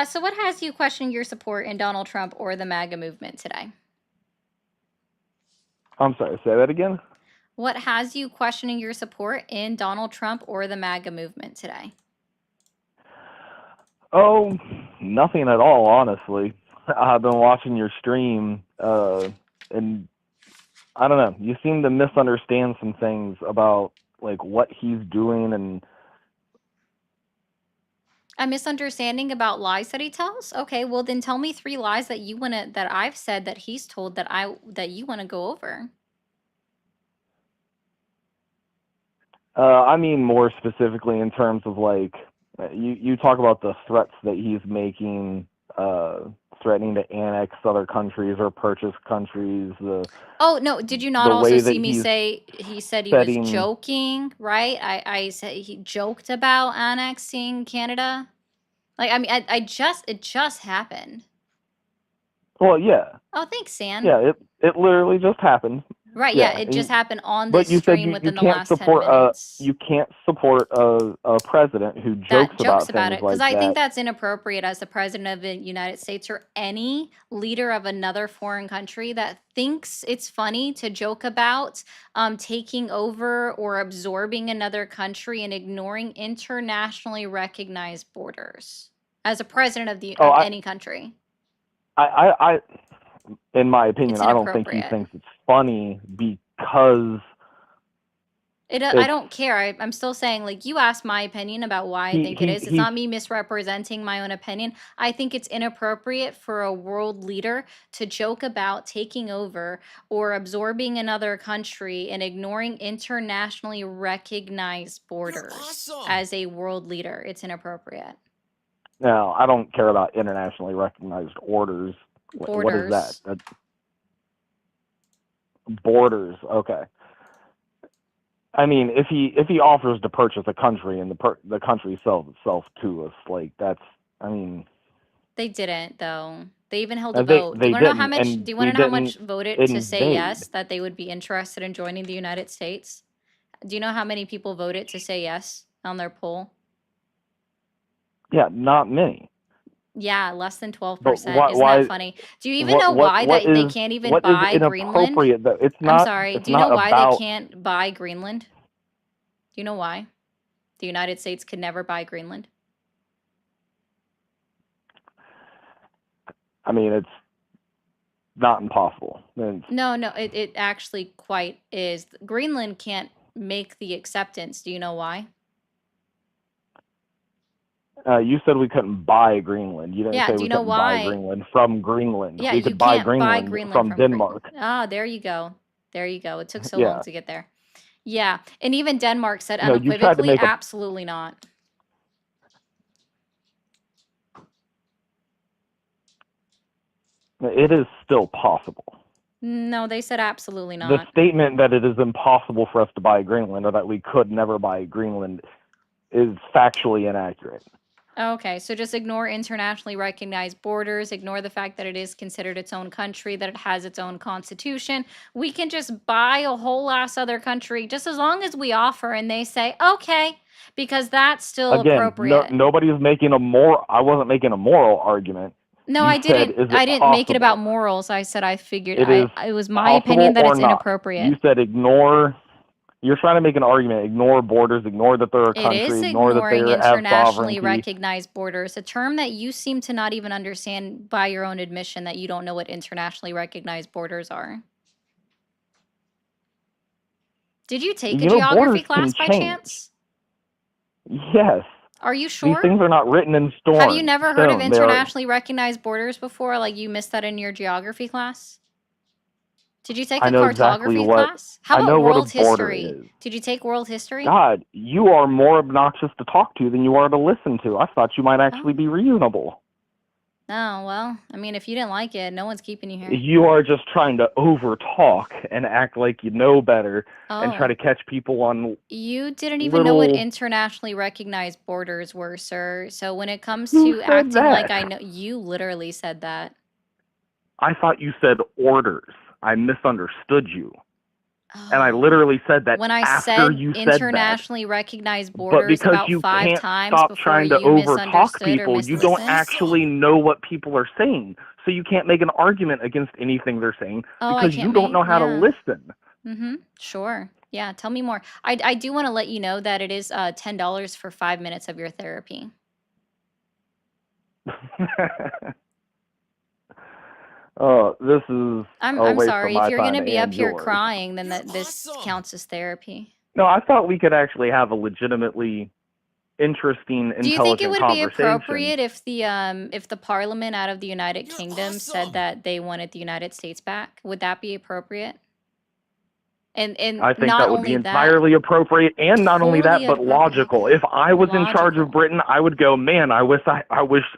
So what has you questioning your support in Donald Trump or the MAGA movement today? I'm sorry, say that again? What has you questioning your support in Donald Trump or the MAGA movement today? Oh, nothing at all, honestly. I've been watching your stream, and I don't know, you seem to misunderstand some things about like what he's doing, and A misunderstanding about lies that he tells? Okay, well then tell me 3 lies that I've said that he's told that you wanna go over. I mean more specifically in terms of like you talk about the threats that he's making, threatening to annex other countries or purchase countries. Oh, no, did you not The also way that see me he's say he said he was setting. joking, right? I said he joked about annexing Canada. Like, I mean, it just happened. Well, yeah, Oh, thanks, San. yeah. It literally just happened. Right, Yeah, yeah, it just happened on but this you said stream you within the can't last 10 support minutes. you can't support a president who That jokes jokes about about things it because like I think that. that's inappropriate as the president of the United States or any leader of another foreign country that thinks it's funny to joke about taking over or absorbing another country and ignoring internationally recognized borders as a president of Oh, any country. I in my It's opinion, I don't think he inappropriate. thinks it's funny because I it's don't care. I'm still saying, like, you asked my opinion about why I he think it he is. It's he's not me misrepresenting my own opinion. I think it's inappropriate for a world leader to joke about taking over or absorbing another country and ignoring internationally recognized You're borders awesome. as a world leader. It's inappropriate. no, I don't care about internationally recognized orders. What is that? Borders. Borders. Okay. I mean, if he offers to purchase a country and the country sells itself to us, like that's, I mean, They didn't, though. They even held a they vote. Do they you want to know how didn't, much? and Do you we want to know how didn't much voted to say invade. yes, that they would be interested in joining the United States? Do you know how many people voted to say yes on their poll? Yeah, not many. Yeah, less than But 12%. Isn't that why? funny? Do you even know why What that they is can't even what is buy Greenland? inappropriate though? It's I'm not. sorry. It's Do you know not why they about. can't buy Greenland? Do you know why? The United States could never buy Greenland. I mean, it's not impossible. And, No, it actually quite is. Greenland can't make the acceptance. Do you know why? you said we couldn't buy Greenland. You didn't Yeah, say do we you know couldn't buy why? Greenland from Greenland. Yeah, We you could buy can't buy Greenland Greenland from from Greenland. Denmark. Ah, there you go. There you go. It took so Yeah. long to get there. Yeah, and even Denmark said No, you tried to unequivocally, make a. absolutely not. It is still possible. No, they said absolutely The not. statement that it is impossible for us to buy Greenland or that we could never buy Greenland is factually inaccurate. Okay, so just ignore internationally recognized borders, ignore the fact that it is considered its own country, that it has its own constitution. We can just buy a whole ass other country just as long as we offer and they say, okay, because that's still Again, appropriate. nobody's making a moral. I wasn't making a moral argument. No, You I said, didn't. is it I didn't make it about possible? morals. I said I figured It is it was my opinion possible that or it's not. inappropriate. You said ignore. You're trying to make an argument. Ignore borders. Ignore that they're a It country. is Ignore that ignoring they have internationally sovereignty. recognized borders, a term that you seem to not even understand by your own admission that you don't know what internationally recognized borders are. Did you take a You know, geography borders class can by change. chance? Yes. Are you These sure? things are not written in stone. Have you never heard of Stone. They are. internationally recognized borders before? Like you missed that in your geography class? Did you take I a know exactly cartography what class? How I about know what a world border history? is. Did you take world history? God, you are more obnoxious to talk to than you are to listen to. I thought you might actually Oh. be reasonable. No, well, I mean, if you didn't like it, no one's keeping you here. You are just trying to over talk and act like you know better and try Oh, to catch people on you didn't even know what little. internationally recognized borders were, sir. So when it comes Who to said acting like that? I know, you literally said that. I thought you said orders. I misunderstood you. And I Oh. literally said that When I after said you said that. internationally recognized But borders because about you 5 can't times stop before trying to you over talk misunderstood or people, you don't mislistened. actually know what people are saying. So you can't make an argument against anything they're saying Oh, I because you can't don't know make, how to yeah. listen. Mm-hmm. Sure. Yeah, tell me more. I do want to let you know that it is $10 for 5 minutes of your therapy. This is I'm a waste sorry. of If my you're gonna time be up and here yours. crying, then You're this awesome. counts as therapy. No, I thought we could actually have a legitimately interesting, Do you think it intelligent would be conversation. appropriate if the parliament out of the United You're Kingdom said awesome. that they wanted the United States back? Would that be appropriate? And I think not that would be only that, entirely appropriate, and not only that, totally but logical. okay. If I was in charge Logical. of Britain, I would go, man, I wish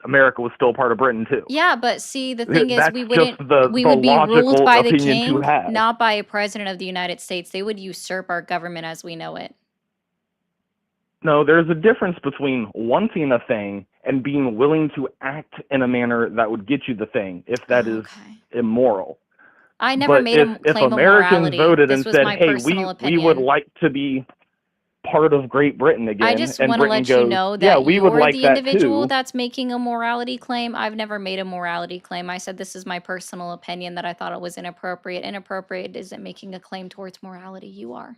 America was still part of Britain too. Yeah, but see, the thing is, That's we just wouldn't. We the would be ruled logical by the opinion to king, have. not by a president of the United States. They would usurp our government as we know it. No, there's a difference between wanting a thing and being willing to act in a manner that would get you the thing, if that is Okay. immoral. I never But made a if claim of Americans morality. voted This and was said, my hey, personal we would opinion. like to be part of Great Britain I again, just and want to Britain let you goes, know yeah, that we would you're like the that individual too. that's making a morality claim. I've never made a morality claim. I said this is my personal opinion that I thought it was inappropriate. Inappropriate isn't making a claim towards morality. You are.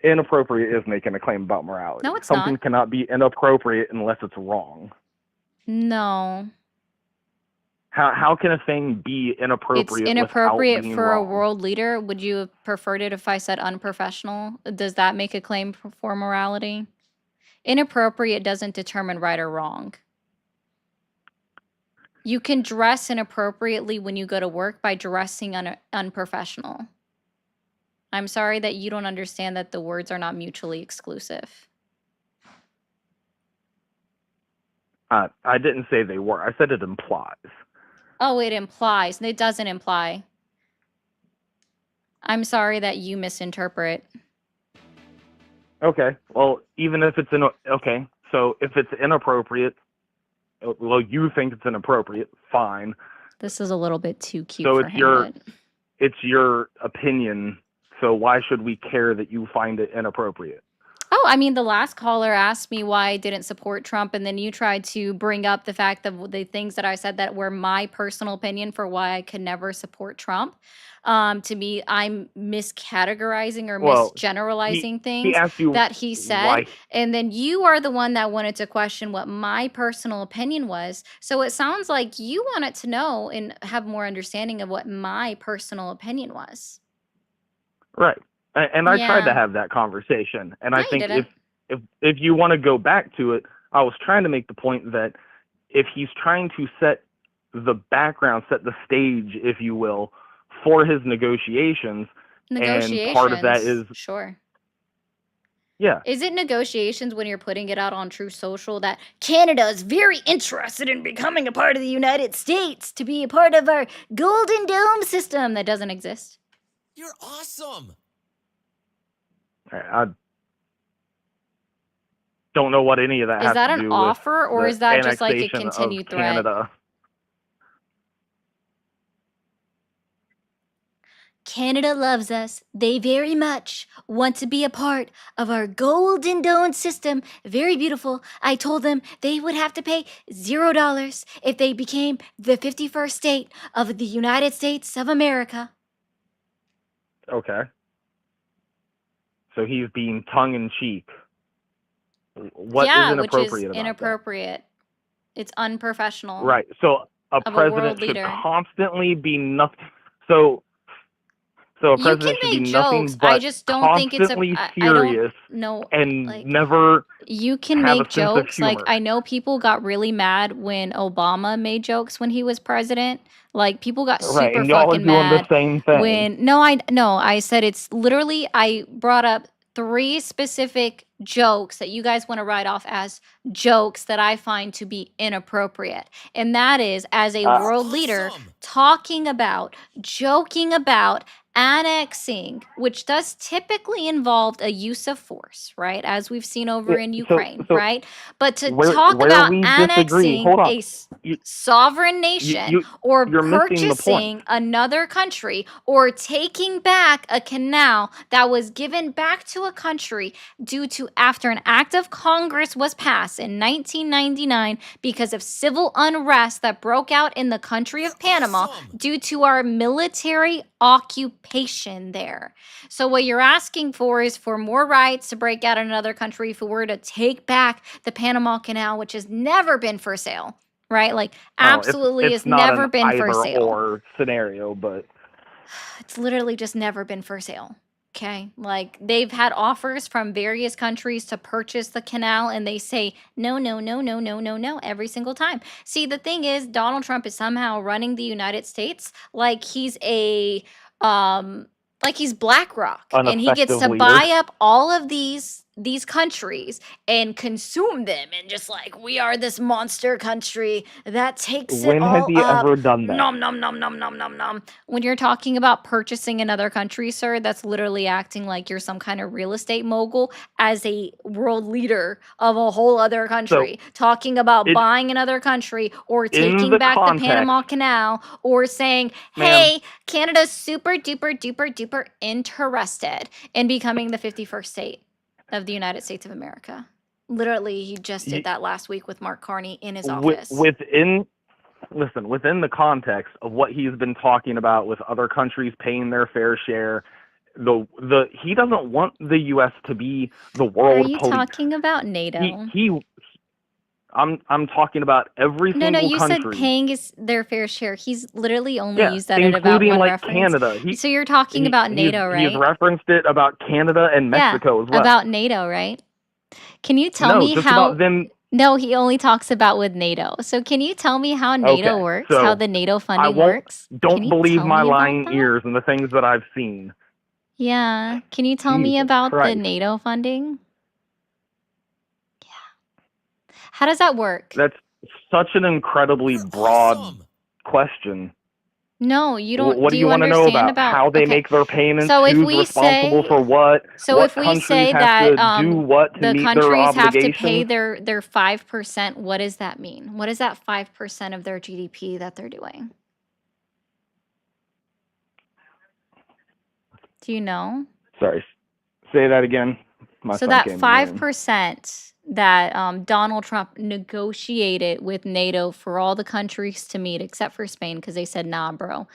Inappropriate is making a claim about morality. No, it's Something not. cannot be inappropriate unless it's wrong. No. How can a thing be It's inappropriate without inappropriate being for a wrong? world leader. Would you have preferred it if I said unprofessional? Does that make a claim for morality? Inappropriate doesn't determine right or wrong. You can dress inappropriately when you go to work by dressing unprofessional. I'm sorry that you don't understand that the words are not mutually exclusive. I didn't say they were. I said it implies. Oh, it implies. It doesn't imply. I'm sorry that you misinterpret. Okay. Well, even if it's okay, so if it's inappropriate, well, you think it's inappropriate, fine. This is a little bit too cute So for him, but it's your opinion. So why should we care that you find it inappropriate? oh, I mean, the last caller asked me why I didn't support Trump, and then you tried to bring up the fact of the things that I said that were my personal opinion for why I could never support Trump. To me, I'm miscategorizing or Well, misgeneralizing he things asked you that he said, why. and then you are the one that wanted to question what my personal opinion was. So it sounds like you wanted to know and have more understanding of what my personal opinion was. Right. And I tried to Yeah. have that conversation. And No, I you think didn't. if you want to go back to it, I was trying to make the point that if he's trying to set the background, set the stage, if you will, for his negotiations, and part of that is, Negotiations. Sure. yeah, Is it negotiations when you're putting it out on True Social that Canada is very interested in becoming a part of the United States to be a part of our Golden Dome system that doesn't exist? You're awesome. I don't know what any of that Is has that to an do offer, or with is the that just like a annexation of continued threat? Canada. Canada loves us. They very much want to be a part of our Golden Dome system. Very beautiful. I told them they would have to pay $0 if they became the 51st state of the United States of America. Okay. So he's being tongue-in-cheek. What is Yeah, which is inappropriate about that? inappropriate. It's unprofessional. Right. So a Of a world president should leader. constantly be nothing. So So a You can president should be make nothing jokes. I but just don't think it's a. constantly I don't serious know. and Like, never you can have a make sense of jokes. Like, humor. I know people got really mad when Obama made jokes when he was president. Like, people got Right, super and y'all are fucking doing the mad same thing. when no, I said it's literally I brought up 3 specific jokes that you guys want to write off as jokes that I find to be inappropriate. And that is as a Uh, world leader Awesome. joking about annexing, which does typically involve a use of force, right? As we've seen over Yeah, in so Ukraine, so right? But to where talk where about we disagree, annexing hold on. a You sovereign you nation you or you're missing the point. purchasing another country or taking back a canal that was given back to a country due to after an act of Congress was passed in 1999 because of civil unrest that broke out in the country of Panama Awesome. due to our military occupation there. So what you're asking for is for more rights to break out in another country if we were to take back the Panama Canal, which has never been for sale, right? Like Oh, absolutely has it's not never an been for either sale. or scenario, but It's literally just never been for sale. Okay. Like they've had offers from various countries to purchase the canal and they say no, no, no, no, no, no, no every single time. See, the thing is Donald Trump is somehow running the United States like he's like he's BlackRock an and he gets effective to leader. buy up all of these countries and consume them and just like we are this monster country that takes it When has all he up. ever done that? Nom nom nom nom nom nom nom. When you're talking about purchasing another country, sir, that's literally acting like you're some kind of real estate mogul as a world leader of a whole other So country. Talking about it buying another country or in taking the back the context, Panama Canal or saying, ma'am, hey, Canada's super duper duper duper interested in becoming the 51st state of the United States of America. Literally, he just did you, that last week with Mark Carney in his wi- office. within within the context of what he's been talking about with other countries paying their fair share, he doesn't want the U.S. to be the Are world you police. talking about NATO? I'm talking about every No, single you said country. paying is their fair share. He's literally only Yeah, used that at about including one like reference. Canada. So you're talking about NATO, He's right? referenced it about Canada and Yeah, Mexico as well. about NATO, right? Can you tell No, me just how? about them. No, he only talks about with NATO. So can you tell me how NATO Okay, works? How so the NATO I funding won't. works? Can Don't you believe tell my me about lying that? ears and the things that I've seen. Yeah. Can you tell me Jesus about the Christ. NATO funding? Yeah. How does that work? That's such an incredibly You're broad awesome. question. No, you don't. What Do do you you want to know understand about? How they okay. make their payments? So if Who's we responsible say for what? So What if we countries say have that to do what to the meet their countries have to pay obligations? their 5%, what does that mean? What is that 5% of their GDP that they're doing? Do you know? Sorry, say that again. My So son that came in the room. 5% that Donald Trump negotiated with NATO for all the countries to meet except for Spain because they said nah, bro.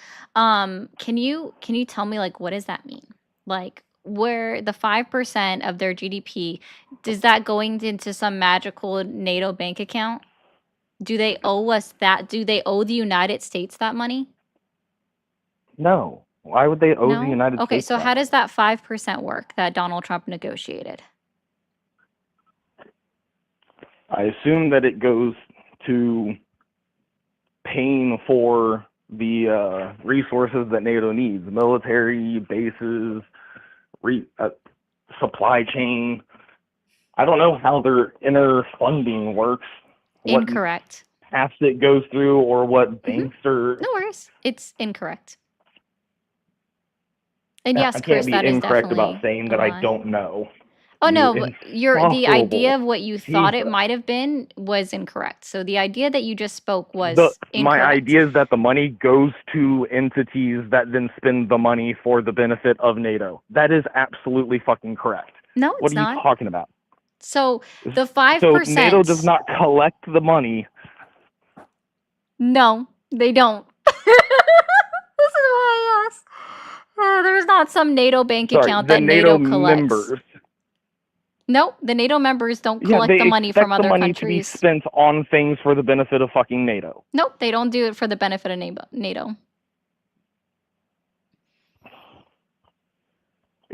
Can you tell me like what does that mean? Like where the 5% of their GDP is that going into some magical NATO bank account? Do they owe us that? Do they owe the United States that money? No. Why would they owe the No? United Okay, States so that how money? does that 5% work that Donald Trump negotiated? I assume that it goes to paying for the resources that NATO needs: military bases, supply chain. I don't know how their inner funding works, what Incorrect. paths it goes through, or what Mhm. banks are. No worries. It's incorrect. And I yes, can't Chris, be that is incorrect about definitely saying a that I lie. don't know. Oh You no, but the idea insufferable. of what you thought it Jesus. might have been was incorrect. So the idea that you just spoke was My incorrect. idea is that the money goes to entities that then spend the money for the benefit of NATO. That is absolutely fucking correct. No, What it's are you not. talking about? So the So NATO 5%. does not collect the money. No, they don't. This is why I asked. There's not some NATO bank Sorry, account the that NATO NATO collects. members. No, the NATO members don't Yeah, collect they the money expect from the other money to be countries. spent on things for the benefit of fucking NATO. Nope, they don't do it for the benefit of NATO.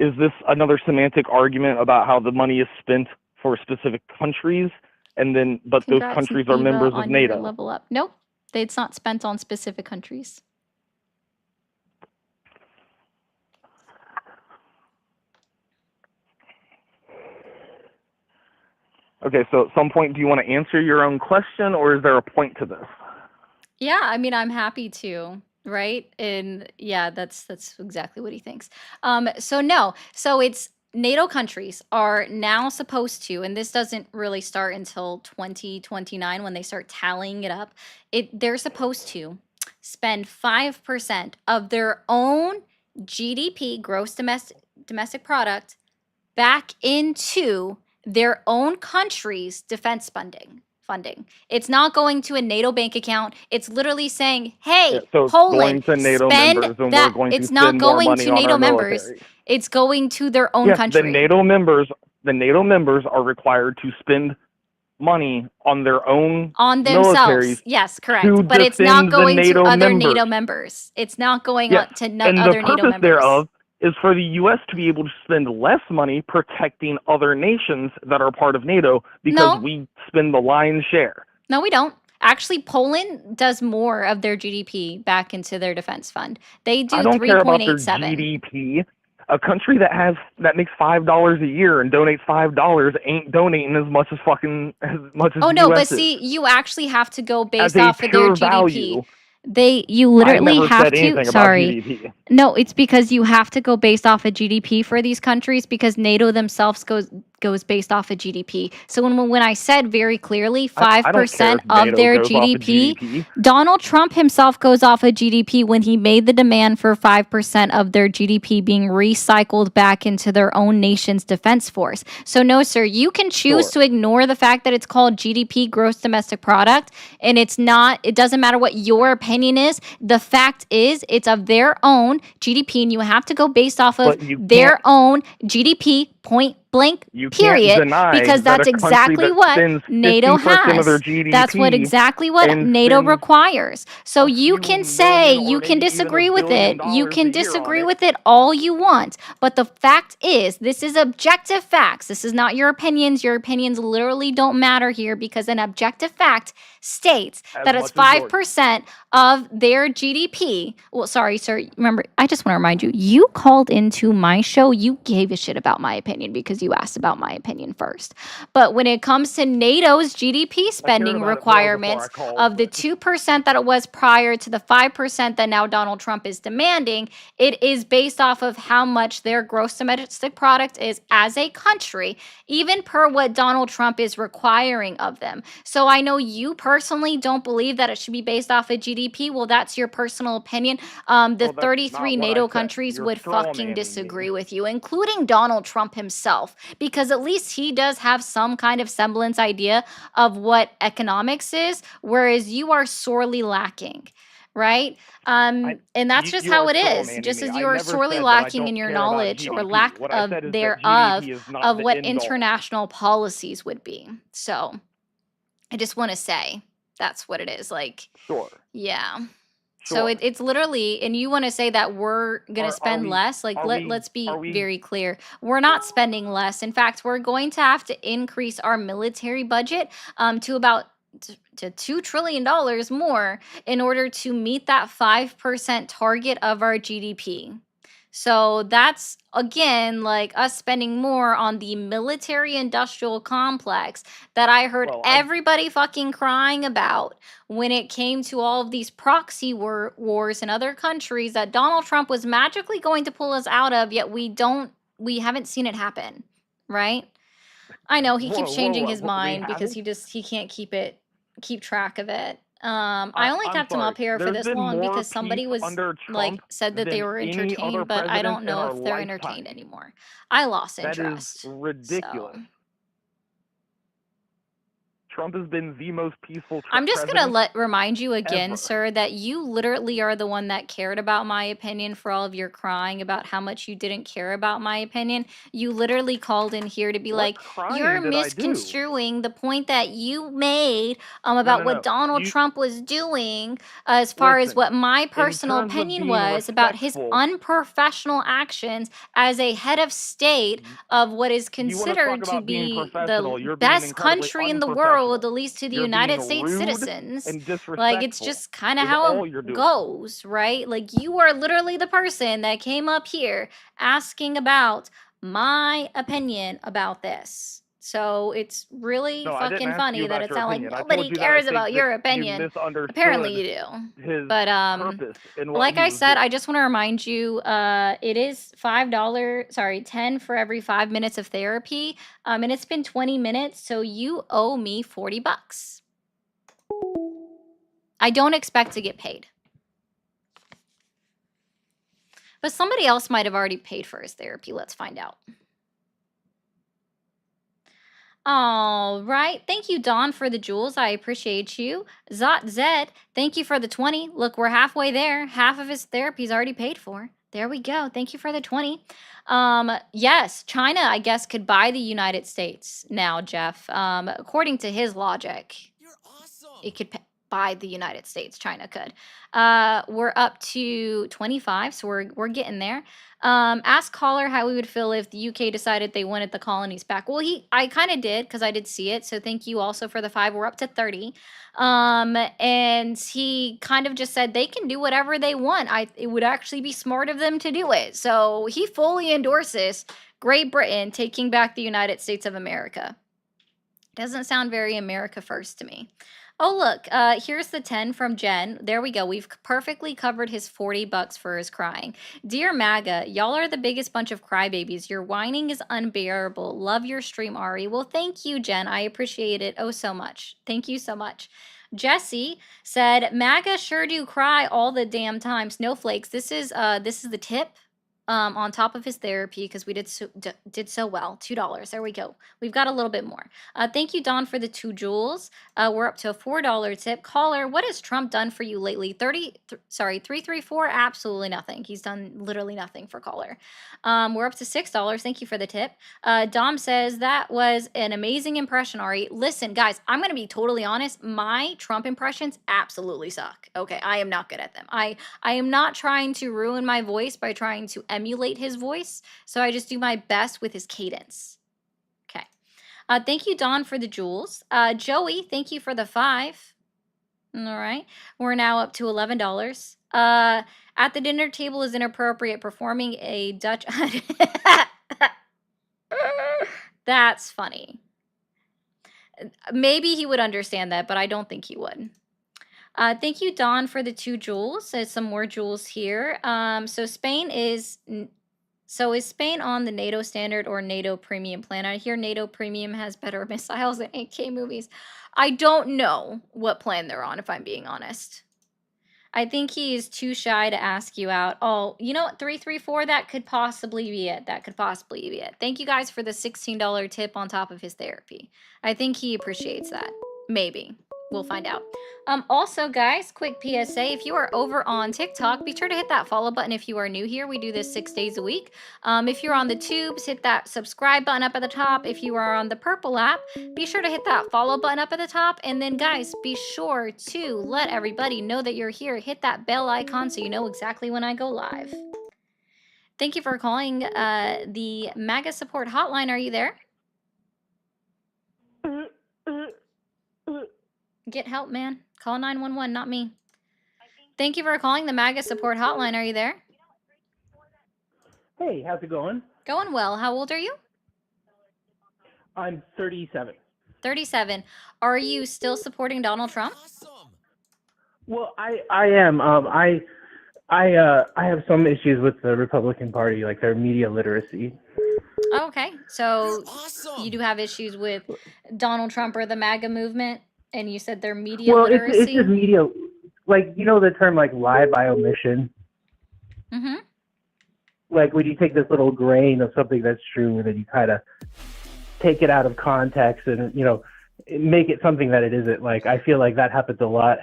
is this another semantic argument about how the money is spent for specific countries, and then but those Congrats, countries are Viva, members of on your NATO? level up. Nope, it's not spent on specific countries. Okay, so at some point, do you want to answer your own question, or is there a point to this? Yeah, I mean, I'm happy to, right? And yeah, that's exactly what he thinks. So no, so it's NATO countries are now supposed to, and this doesn't really start until 2029 when they start tallying it up. They're supposed to spend 5% of their own GDP, gross domestic product, back into their own country's defense funding. It's not going to a NATO bank account. It's literally saying, "Hey, Yeah, so it's Poland, going to NATO spend members, and that." we're going to It's not spend more going money to on NATO our members. military. It's going to their own Yes, country. the NATO members are required to spend money on their own On themselves. militaries Yes, correct. to But it's not defend the going to NATO other members. NATO members. It's not going Yes, to and the other NATO purpose members. thereof is for the U.S. to be able to spend less money protecting other nations that are part of NATO because No. we spend the lion's share. No, we don't. Actually, Poland does more of their GDP back into their defense fund. They do I don't care about their 3.87. GDP. A country that makes $5 a year and donates $5 ain't donating as much as Oh the no, US but is. see, you actually have to go As based a off of their pure GDP. value, You I literally never have said anything to. about Sorry. GDP. No, it's because you have to go based off of GDP for these countries because NATO themselves goes based off of GDP. So when I said very clearly I don't care 5% if of NATO their goes off of GDP, GDP. Donald Trump himself goes off of GDP when he made the demand for 5% of their GDP being recycled back into their own nation's defense force. So no, sir, you can choose Sure. to ignore the fact that it's called GDP, gross domestic product, and it doesn't matter what your opinion is. The fact is it's of their own GDP, and you have to go based off of But you their can't own GDP, point blank, you can't period, deny because that that's a country exactly that what spends NATO 50% of their has. GDP That's exactly what and NATO spends requires. So a you few can say, million or you can maybe even disagree $1 with billion it. You a can year on disagree it. with it all you want. But the fact is, this is objective facts. This is not your opinions. Your opinions literally don't matter here because an objective fact states As that it's much as yours. 5% of their GDP. Well, sorry, sir. Remember, I just want to remind you, you called into my show. You gave a shit about my opinion because you asked about my opinion first. But when it comes to NATO's GDP spending about it well before I requirements called, of the but- 2% that it was prior to the 5% that now Donald Trump is demanding, it is based off of how much their gross domestic product is as a country, even per what Donald Trump is requiring of them. So I know you personally don't believe that it should be based off of GDP. Well, that's your personal opinion. The that's 33 not what I NATO said. countries You're would straw fucking manning disagree me. with you, including Donald Trump himself, because at least he does have some kind of semblance idea of what economics is, whereas you are sorely lacking. Right? And that's just you how are it straw is. manning Just me. as I you are never sorely said that I lacking in don't your care about knowledge or GDP. lack What I of said is that thereof GDP is not of the what end all. international policies would be. So I just want to say that's what it is. Like, Sure. yeah. So Sure. it's literally, and you want to say that we're going Are to spend we- less? Like, are let's be we- very clear. We're not spending less. In fact, we're going to have to increase our military budget to about to $2 trillion more in order to meet that 5% target of our GDP. So that's again like us spending more on the military industrial complex that I heard Well, everybody fucking crying about when it came to all of these proxy wars in other countries that Donald Trump was magically going to pull us out of, yet we haven't seen it happen, right? I know he keeps Whoa, changing whoa, his we mind because haven't? he can't keep track of it. I only I'm kept him sorry. up here for There's this been long more because somebody peace was under like Trump said that they than were any other entertained, but I president don't in know our if they're lifetime. entertained anymore. I lost That interest. is ridiculous. So, Trump has been the most peaceful I'm just gonna president remind you again, ever. sir, that you literally are the one that cared about my opinion for all of your crying about how much you didn't care about my opinion. You literally called in here to be What like, you're crying did I do? misconstruing the point that you made No, about no, what no. Donald You Trump was doing as far as listen. what my In personal terms of opinion being was about his respectful, unprofessional actions as a head of state of what is you want to talk considered to about being be professional? the You're being best incredibly country in the world, unprofessional. at least to the You're United being States rude citizens. and Like, it's disrespectful. just kind of Is how all it you're doing. goes, right? Like, you are literally the person that came up here asking about my opinion about this. So it's really No, I didn't fucking ask funny you that about it your sounds like opinion. I nobody told you that I cares think about that your you opinion. misunderstood Apparently you do. his But purpose in what like he I was said, I doing. just want to remind you, it is $5, sorry, 10 for every 5 minutes of therapy. And it's been 20 minutes, so you owe me $40. I don't expect to get paid. But somebody else might have already paid for his therapy. Let's find out. All right. Thank you, Dawn, for the jewels. I appreciate you. Zot Zed, thank you for the 20. Look, we're halfway there. Half of his therapy's already paid for. There we go. Thank you for the 20. Yes, China, I guess, could buy the United States now, Jeff. According to his logic, You're awesome. it could buy the United States. China could. We're up to 25, so we're getting there. Ask caller how we would feel if the UK decided they wanted the colonies back. Well, I kind of did because I did see it. So thank you also for the 5. We're up to 30. And he kind of just said they can do whatever they want. It would actually be smart of them to do it. So he fully endorses Great Britain taking back the United States of America. Doesn't sound very America first to me. Oh, look, here's the 10 from Jen. There we go. We've perfectly covered his $40 for his crying. Dear MAGA, y'all are the biggest bunch of crybabies. Your whining is unbearable. Love your stream, Ari. Well, thank you, Jen. I appreciate it oh so much. Thank you so much. Jesse said, MAGA sure do cry all the damn time. Snowflakes, this is the tip. On top of his therapy because we did so well. $2. There we go. We've got a little bit more. Thank you, Don, for the 2 jewels. We're up to a $4 tip. Caller, what has Trump done for you lately? 334. Absolutely nothing. He's done literally nothing for caller. We're up to $6. Thank you for the tip. Dom says that was an amazing impression, Ari. Listen, guys, I'm gonna be totally honest. My Trump impressions absolutely suck. Okay, I am not good at them. I am not trying to ruin my voice by trying to emulate his voice, so I just do my best with his cadence. Okay. Thank you, Don, for the jewels. Joey, thank you for the 5. All right. We're now up to $11. At the dinner table is inappropriate. Performing a Dutch... That's funny. Maybe he would understand that, but I don't think he would. Thank you, Don, for the 2 jewels. There's some more jewels here. So is Spain on the NATO standard or NATO premium plan? I hear NATO premium has better missiles than 8K movies. I don't know what plan they're on, if I'm being honest. I think he is too shy to ask you out. Oh, you know what? 334, that could possibly be it. That could possibly be it. Thank you guys for the $16 tip on top of his therapy. I think he appreciates that. Maybe. We'll find out. Also, guys, quick PSA. If you are over on TikTok, be sure to hit that follow button if you are new here. We do this 6 days a week. If you're on the tubes, hit that subscribe button up at the top. If you are on the purple app, be sure to hit that follow button up at the top. And then, guys, be sure to let everybody know that you're here. Hit that bell icon so you know exactly when I go live. Thank you for calling the MAGA support hotline. Are you there? Get help, man. Call 911, not me. Thank you for calling the MAGA support hotline. Are you there? Hey, how's it going? Going well. How old are you? I'm 37. 37. Are you still supporting Donald Trump? Awesome. Well, I am. I have some issues with the Republican Party, like their media literacy. Oh, okay. So You're awesome. you do have issues with Donald Trump or the MAGA movement, and you said their media Well, literacy? it's just media, like, you know the term, like, lie by omission? Mm-hmm. Like, when you take this little grain of something that's true, and then you kind of take it out of context and, you know, make it something that it isn't. Like, I feel like that happens a lot.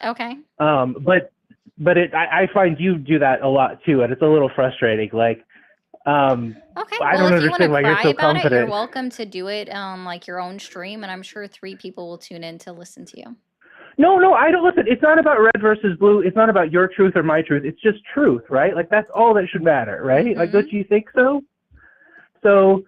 Okay. I find you do that a lot too, and it's a little frustrating. Like, Okay. I Well, don't if you want to understand why you're cry so about it, you're confident. welcome to do it on like your own stream, and I'm sure 3 people will tune in to listen to you. No, I don't listen. It's not about red versus blue. It's not about your truth or my truth. It's just truth, right? Like, that's all that should matter, right? Like, don't you think so? So,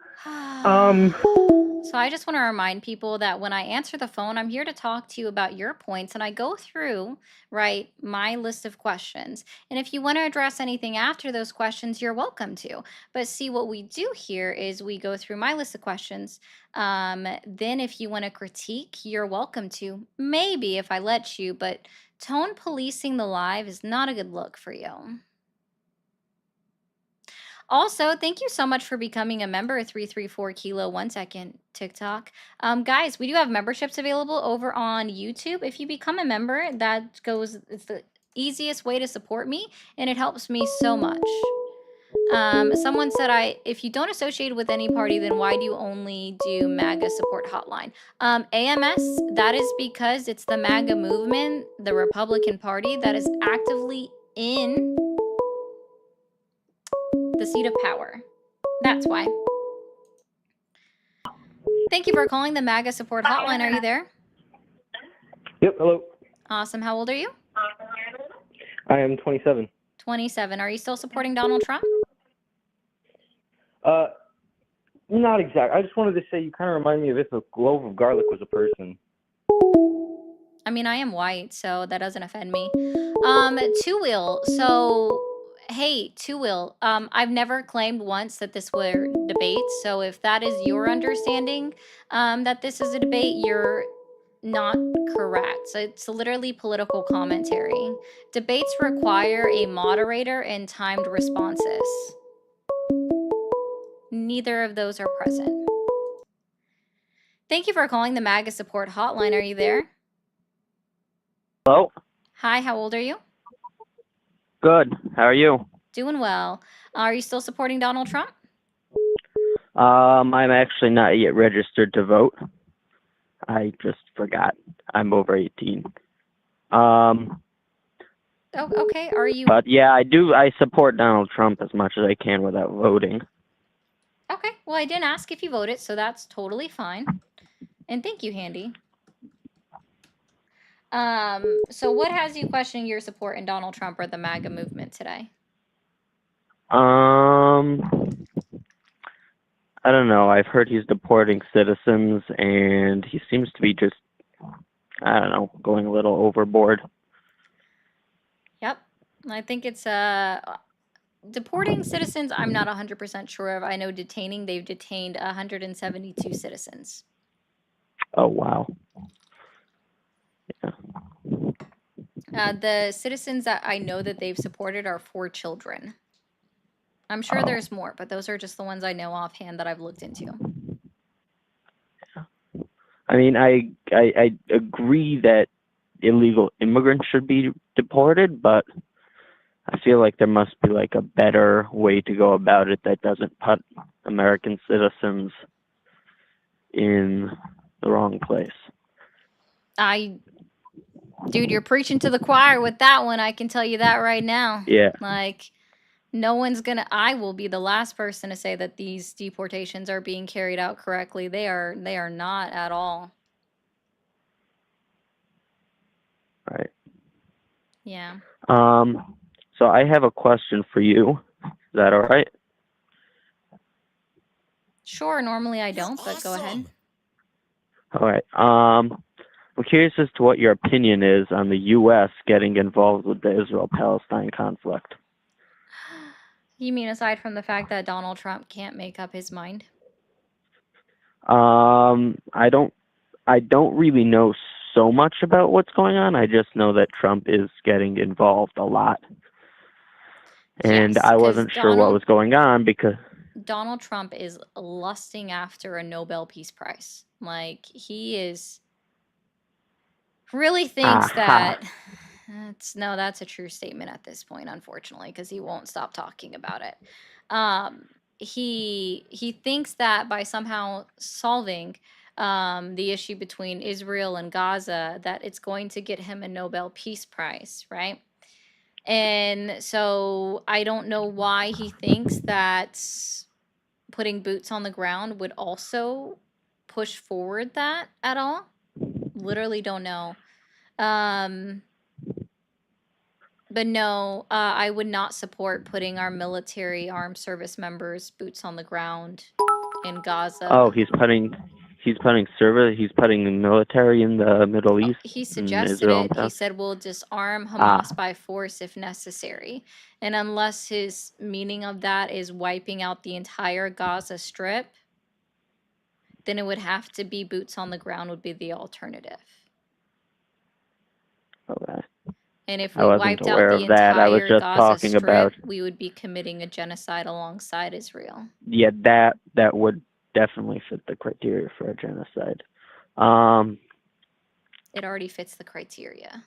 So I just want to remind people that when I answer the phone, I'm here to talk to you about your points, and I go through, right, my list of questions. And if you want to address anything after those questions, you're welcome to. But see, what we do here is we go through my list of questions. Then if you want to critique, you're welcome to. Maybe if I let you, but tone policing the live is not a good look for you. Also, thank you so much for becoming a member, 334 Kilo 1 second TikTok. Guys, we do have memberships available over on YouTube. If you become a member, it's the easiest way to support me, and it helps me so much. Someone said, if you don't associate with any party, then why do you only do MAGA support hotline? AMS, that is because it's the MAGA movement, the Republican Party, that is actively in the seat of power. That's why. Thank you for calling the MAGA support hotline. Are you there? Yep, hello. Awesome. How old are you? I am 27. 27. Are you still supporting Donald Trump? Not exact. I just wanted to say you kind of remind me of if a clove of garlic was a person. I mean, I am white, so that doesn't offend me. Two Wheel. So, hey, Two Wheel. I've never claimed once that this were debates. So if that is your understanding, that this is a debate, you're not correct. So it's literally political commentary. Debates require a moderator and timed responses. Neither of those are present. Thank you for calling the MAGA support hotline. Are you there? Hello. Hi, how old are you? Good. How are you? Doing well. Are you still supporting Donald Trump? I'm actually not yet registered to vote. I just forgot. I'm over 18. Oh, okay. Are you? But yeah, I do. I support Donald Trump as much as I can without voting. Okay. Well, I didn't ask if you voted, so that's totally fine. And thank you, Handy. So what has you questioning your support in Donald Trump or the MAGA movement today? I don't know. I've heard he's deporting citizens, and he seems to be just, I don't know, going a little overboard. Yep. I think it's deporting citizens. I'm not 100% sure of. I know detaining. They've detained 172 citizens. Oh wow. Yeah. The citizens that I know that they've supported are 4 children. I'm sure there's more, but those are just the ones I know offhand that I've looked into. I mean, I agree that illegal immigrants should be deported, but I feel like there must be like a better way to go about it that doesn't put American citizens in the wrong place. Dude, you're preaching to the choir with that one. I can tell you that right now. Yeah. Like, no one's gonna. I will be the last person to say that these deportations are being carried out correctly. They are not at all. Right. Yeah. So I have a question for you. Is that all right? Sure. Normally I don't, but go ahead. All right. I'm curious as to what your opinion is on the U.S. getting involved with the Israel-Palestine conflict. You mean aside from the fact that Donald Trump can't make up his mind? I don't really know so much about what's going on. I just know that Trump is getting involved a lot. And Yes, I 'cause wasn't sure what was going on because Donald Trump is lusting after a Nobel Peace Prize. Like, he is really thinks that that's a true statement at this point, unfortunately, because he won't stop talking about it. He thinks that by somehow solving the issue between Israel and Gaza, that it's going to get him a Nobel Peace Prize, right? And so I don't know why he thinks that putting boots on the ground would also push forward that at all. Literally don't know. But no, I would not support putting our military armed service members boots on the ground in Gaza. Oh, he's putting the military in the Middle East He in suggested Israel and it. He Palestine. said we'll disarm Ah, Hamas by force if necessary. And unless his meaning of that is wiping out the entire Gaza Strip, then it would have to be boots on the ground would be the alternative. okay. And if I we wasn't wiped out aware the of that. I was entire just Gaza talking Strip, about, we would be committing a genocide alongside Israel. yeah, that would definitely fit the criteria for a genocide. It already fits the criteria.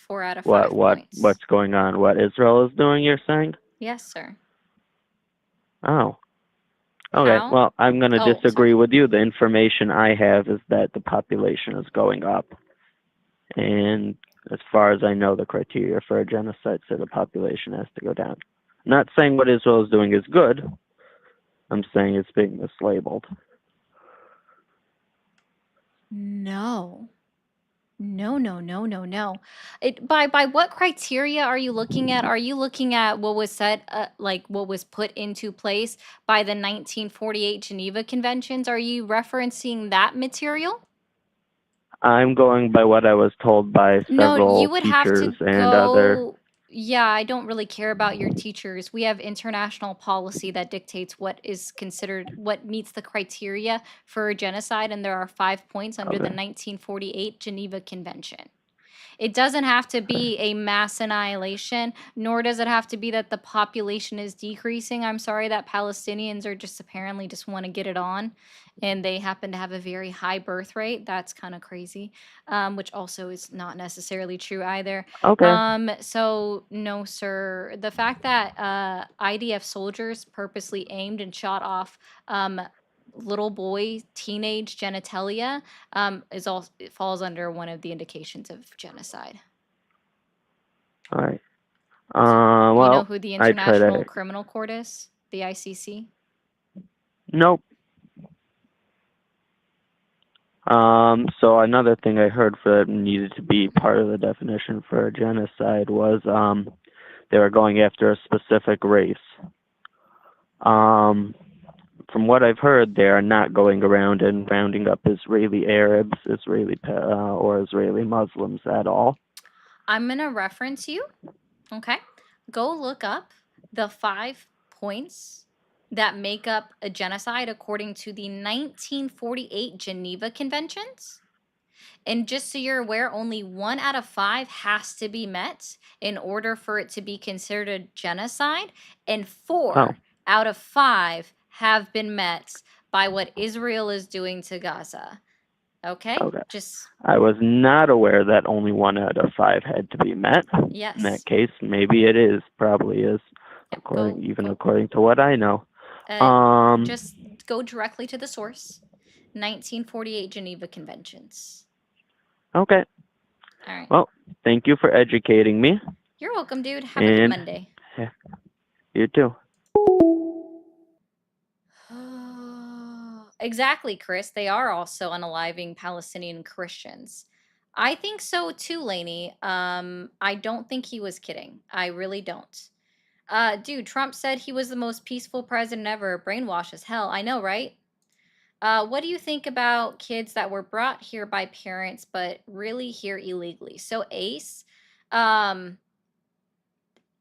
4 out of 5 points. What's going on? What Israel is doing, you're saying? Yes, sir. Oh. Okay, How? well, I'm going to Oh, disagree with you. The information I have is that the population is going up. And as far as I know, the criteria for a genocide said the population has to go down. I'm not saying what Israel is doing is good. I'm saying it's being mislabeled. No. No. By what criteria are you looking at? Are you looking at what was said, like what was put into place by the 1948 Geneva Conventions? Are you referencing that material? I'm going by what I was told by No, several you would have to teachers and other. go. Yeah, I don't really care about your teachers. We have international policy that dictates what is considered, what meets the criteria for a genocide, and there are 5 points under the Okay. 1948 Geneva Convention. It doesn't have to be a mass annihilation, nor does it have to be that the population is decreasing. I'm sorry that Palestinians are just apparently just want to get it on, and they happen to have a very high birth rate. That's kind of crazy, which also is not necessarily true either. Okay. So no, sir. The fact that IDF soldiers purposely aimed and shot off little boy teenage genitalia is all, it falls under one of the indications of genocide. All right. You know Well, who the I try International to. Criminal Court is? The ICC? Nope. So another thing I heard for that needed to be part of the definition for a genocide was they were going after a specific race. From what I've heard, they are not going around and rounding up Israeli Arabs, or Israeli Muslims at all. I'm going to reference you. Okay. Go look up the 5 points that make up a genocide according to the 1948 Geneva Conventions. And just so you're aware, only 1 out of 5 has to be met in order for it to be considered a genocide. And 4 out of 5 have been met by what Israel is doing to Gaza. Okay? Okay. Just, I was not aware that only 1 out of 5 had to be met. yes. In that case, maybe it is, probably is, according to what I know. Just go directly to the source. 1948 Geneva Conventions. Okay. All right. Well, thank you for educating me. You're welcome, dude. Have a good Monday. Yeah, you too. Exactly, Chris. They are also unaliving Palestinian Christians. I think so too, Lainey. I don't think he was kidding. I really don't. Dude, Trump said he was the most peaceful president ever. Brainwash as hell. I know, right? What do you think about kids that were brought here by parents but really here illegally? So Ace, that's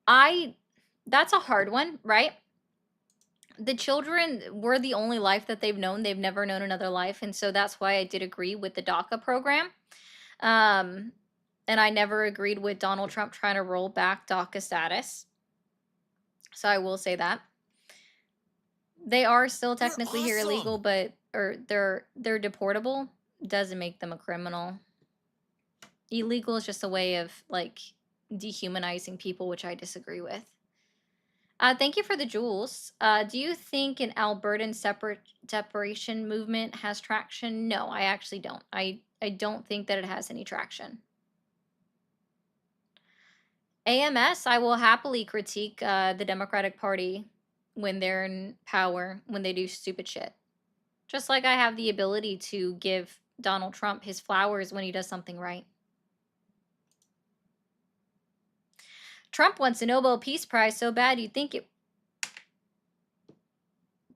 a hard one, right? The children were the only life that they've known. They've never known another life. And so that's why I did agree with the DACA program. And I never agreed with Donald Trump trying to roll back DACA status. So I will say that. They are still technically here illegal, but they're deportable. Doesn't make them a criminal. Illegal is just a way of like dehumanizing people, which I disagree with. Thank you for the jewels. Do you think an Albertan separation movement has traction? No, I actually don't. I don't think that it has any traction. AMS, I will happily critique the Democratic Party when they're in power, when they do stupid shit. Just like I have the ability to give Donald Trump his flowers when he does something right. Trump wants a Nobel Peace Prize so bad you'd think it.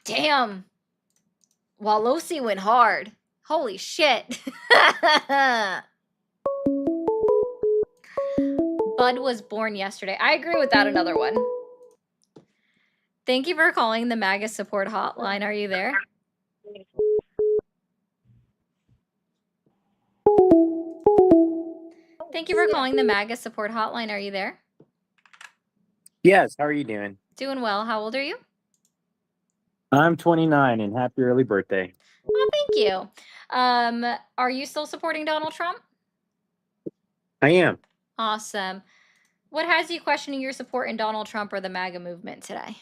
Damn. Walosi went hard. Holy shit. Bud was born yesterday. I agree with that. Another one. Thank you for calling the MAGA support hotline. Are you there? Thank you for calling the MAGA support hotline. Are you there? Yes, how are you doing? Doing well. How old are you? I'm 29 and happy early birthday. Well, thank you. Are you still supporting Donald Trump? I am. Awesome. What has you questioning your support in Donald Trump or the MAGA movement today?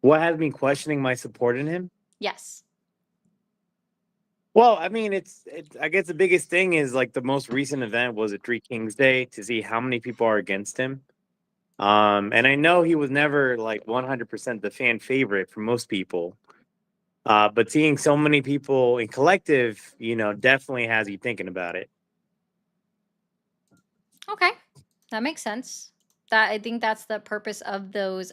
What has me questioning my support in him? Yes. Well, I mean, I guess the biggest thing is like the most recent event was at Three Kings Day to see how many people are against him. And I know he was never like 100% the fan favorite for most people. But seeing so many people in collective, definitely has you thinking about it. Okay. That makes sense. I think that's the purpose of those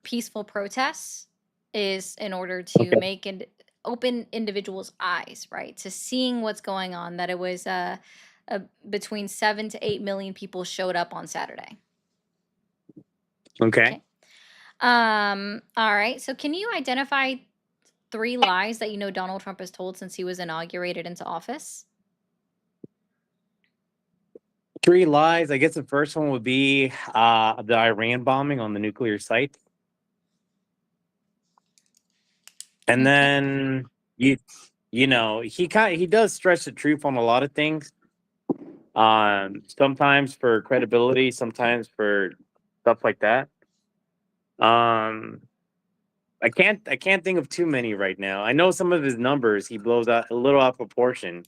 peaceful protests, is in order to make and open individuals' eyes, right, to seeing what's going on. That it was between 7 to 8 million people showed up on Saturday. Okay. All right. So can you identify 3 lies that Donald Trump has told since he was inaugurated into office? 3 lies. I guess the first one would be the Iran bombing on the nuclear site. And then he does stretch the truth on a lot of things. Sometimes for credibility, sometimes for stuff like that. I can't think of too many right now. I know some of his numbers he blows out a little out of proportion.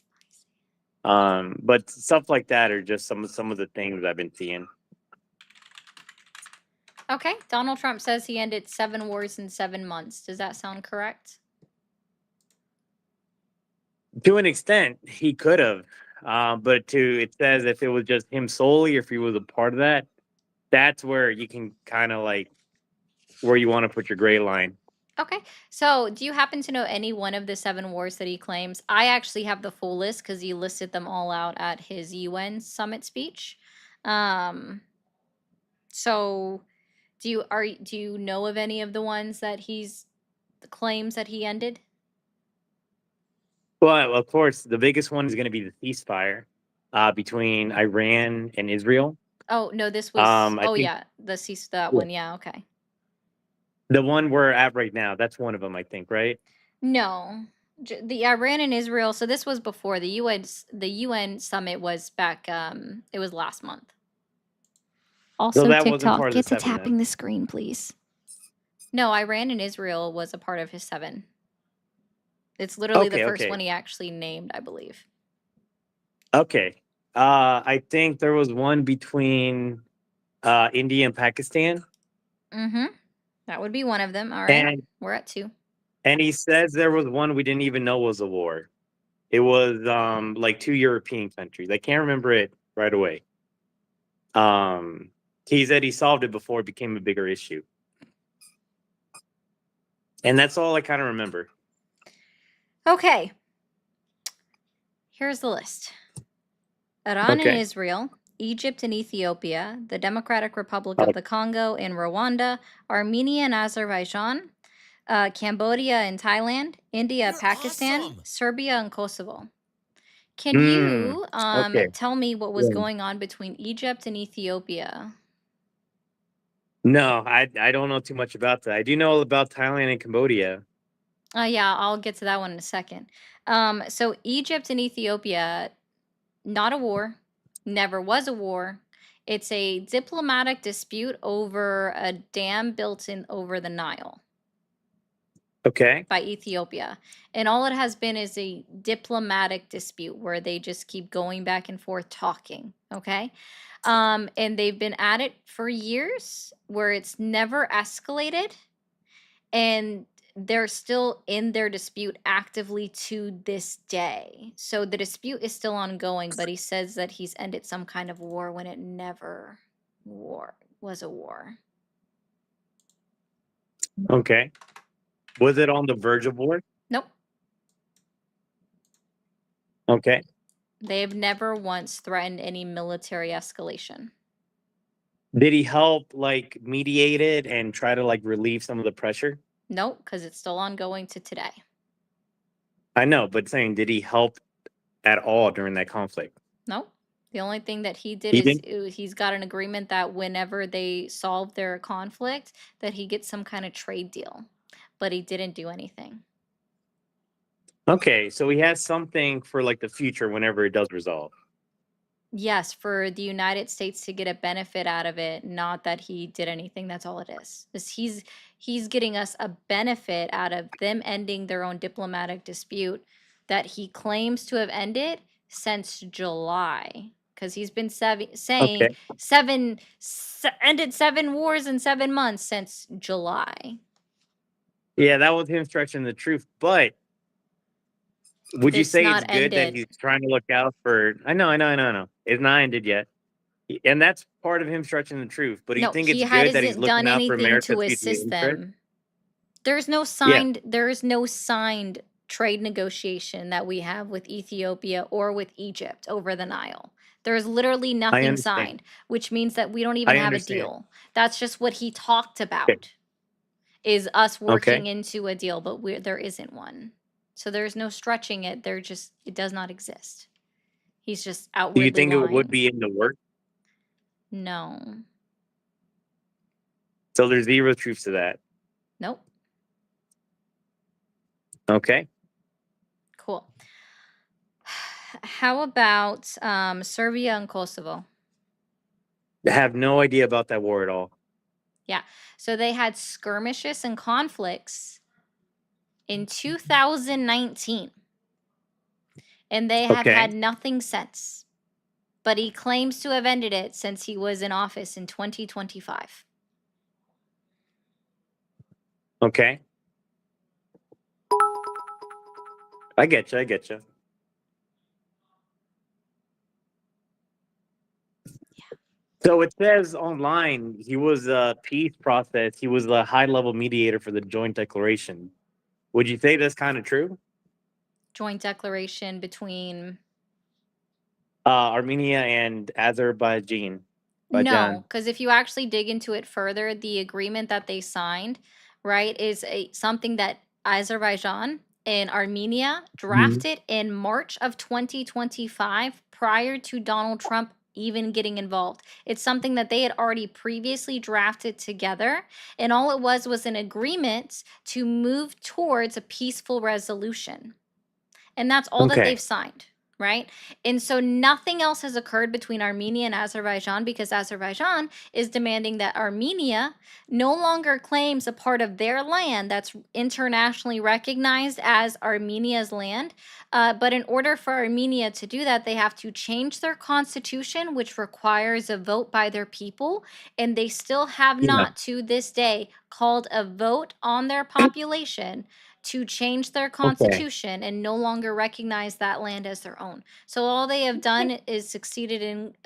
But stuff like that are just some of the things I've been seeing. Okay. Donald Trump says he ended 7 wars in 7 months. Does that sound correct? To an extent, he could have. But it says if it was just him solely, or if he was a part of that, that's where you can kind of like where you want to put your gray line. Okay. So do you happen to know any one of the 7 wars that he claims? I actually have the full list because he listed them all out at his UN summit speech. So do you know of any of the ones that claims that he ended? Well, of course, the biggest one is going to be the ceasefire between Iran and Israel. Oh, no, this was that one. Yeah, okay. The one we're at right now, that's one of them, I think, right? No. The Iran and Israel, so this was before the UN summit was back it was last month. Also, So that wasn't TikTok, part of get the to 7 tapping then. the screen, please. No, Iran and Israel was a part of his 7. It's literally the first one he actually named, I believe. Okay. I think there was one between India and Pakistan. Mm-hmm. That would be one of them. All right. And We're at 2. and he says there was one we didn't even know was a war. It was like 2 European countries. I can't remember it right away. He said he solved it before it became a bigger issue. And that's all I kind of remember. Okay. Here's the list. Iran and Israel, Egypt and Ethiopia, the Democratic Republic of the Congo and Rwanda, Armenia and Azerbaijan, Cambodia and Thailand, India, Pakistan, Serbia, and Kosovo. Can you tell me what was going on between Egypt and Ethiopia? No, I don't know too much about that. I do know about Thailand and Cambodia. Yeah, I'll get to that one in a second. So Egypt and Ethiopia Not a war. Never was a war. It's a diplomatic dispute over a dam built in over the Nile Okay. by Ethiopia. And all it has been is a diplomatic dispute where they just keep going back and forth talking. Okay. And they've been at it for years where it's never escalated. And they're still in their dispute actively to this day. So the dispute is still ongoing, but he says that he's ended some kind of war when it never was a war. Okay. Was it on the verge of war? Nope. Okay. They've never once threatened any military escalation. Did he help like mediate it and try to like relieve some of the pressure? Nope, because it's still ongoing to today. I know, but saying, did he help at all during that conflict? Nope. The only thing that he did He is didn't? he's got an agreement that whenever they solve their conflict, that he gets some kind of trade deal. But he didn't do anything. Okay, so he has something for like the future whenever it does resolve. Yes, for the United States to get a benefit out of it, not that he did anything. That's all it is. He's getting us a benefit out of them ending their own diplomatic dispute that he claims to have ended since July. Because he's been saying Okay. ended 7 wars in 7 months since July. Yeah, that was him stretching the truth. But would you It's say not it's good that ended. he's trying to look out for? I know. It's not ended yet, and that's part of him stretching the truth. But do you No, think he it's good that he's hasn't done looking out for anything America's to future assist interest? them. There's no signed trade negotiation that we have with Ethiopia or with Egypt over the Nile. There's literally I nothing understand. signed, which means that we don't even I have a understand. deal. That's just what he talked Okay. about, is us Okay. working into a deal, but there isn't one. So there's no stretching it. It does not exist. He's just Do you outwardly think it would lying. be in the work? No. So there's zero truth to that. Nope. Okay. Cool. How about Serbia and Kosovo? I have no idea about that war at all. Yeah. So they had skirmishes and conflicts in 2019. And they have Okay. had nothing since. But he claims to have ended it since he was in office in 2025. Okay. I get you. So it says online he was a peace process. He was a high-level mediator for the joint declaration. Would you say that's kind of true? Joint declaration between... Armenia and Azerbaijan. No, because if you actually dig into it further, the agreement that they signed, right, is something that Azerbaijan and Armenia drafted in March of 2025 prior to Donald Trump even getting involved. It's something that they had already previously drafted together, and all it was an agreement to move towards a peaceful resolution. And that's all that Okay. they've signed, right? And so nothing else has occurred between Armenia and Azerbaijan because Azerbaijan is demanding that Armenia no longer claims a part of their land that's internationally recognized as Armenia's land. But in order for Armenia to do that, they have to change their constitution, which requires a vote by their people. And they still have Yeah. not, to this day, called a vote on their population to change their Okay. constitution and no longer recognize that land as their own. So all they have done is succeeded in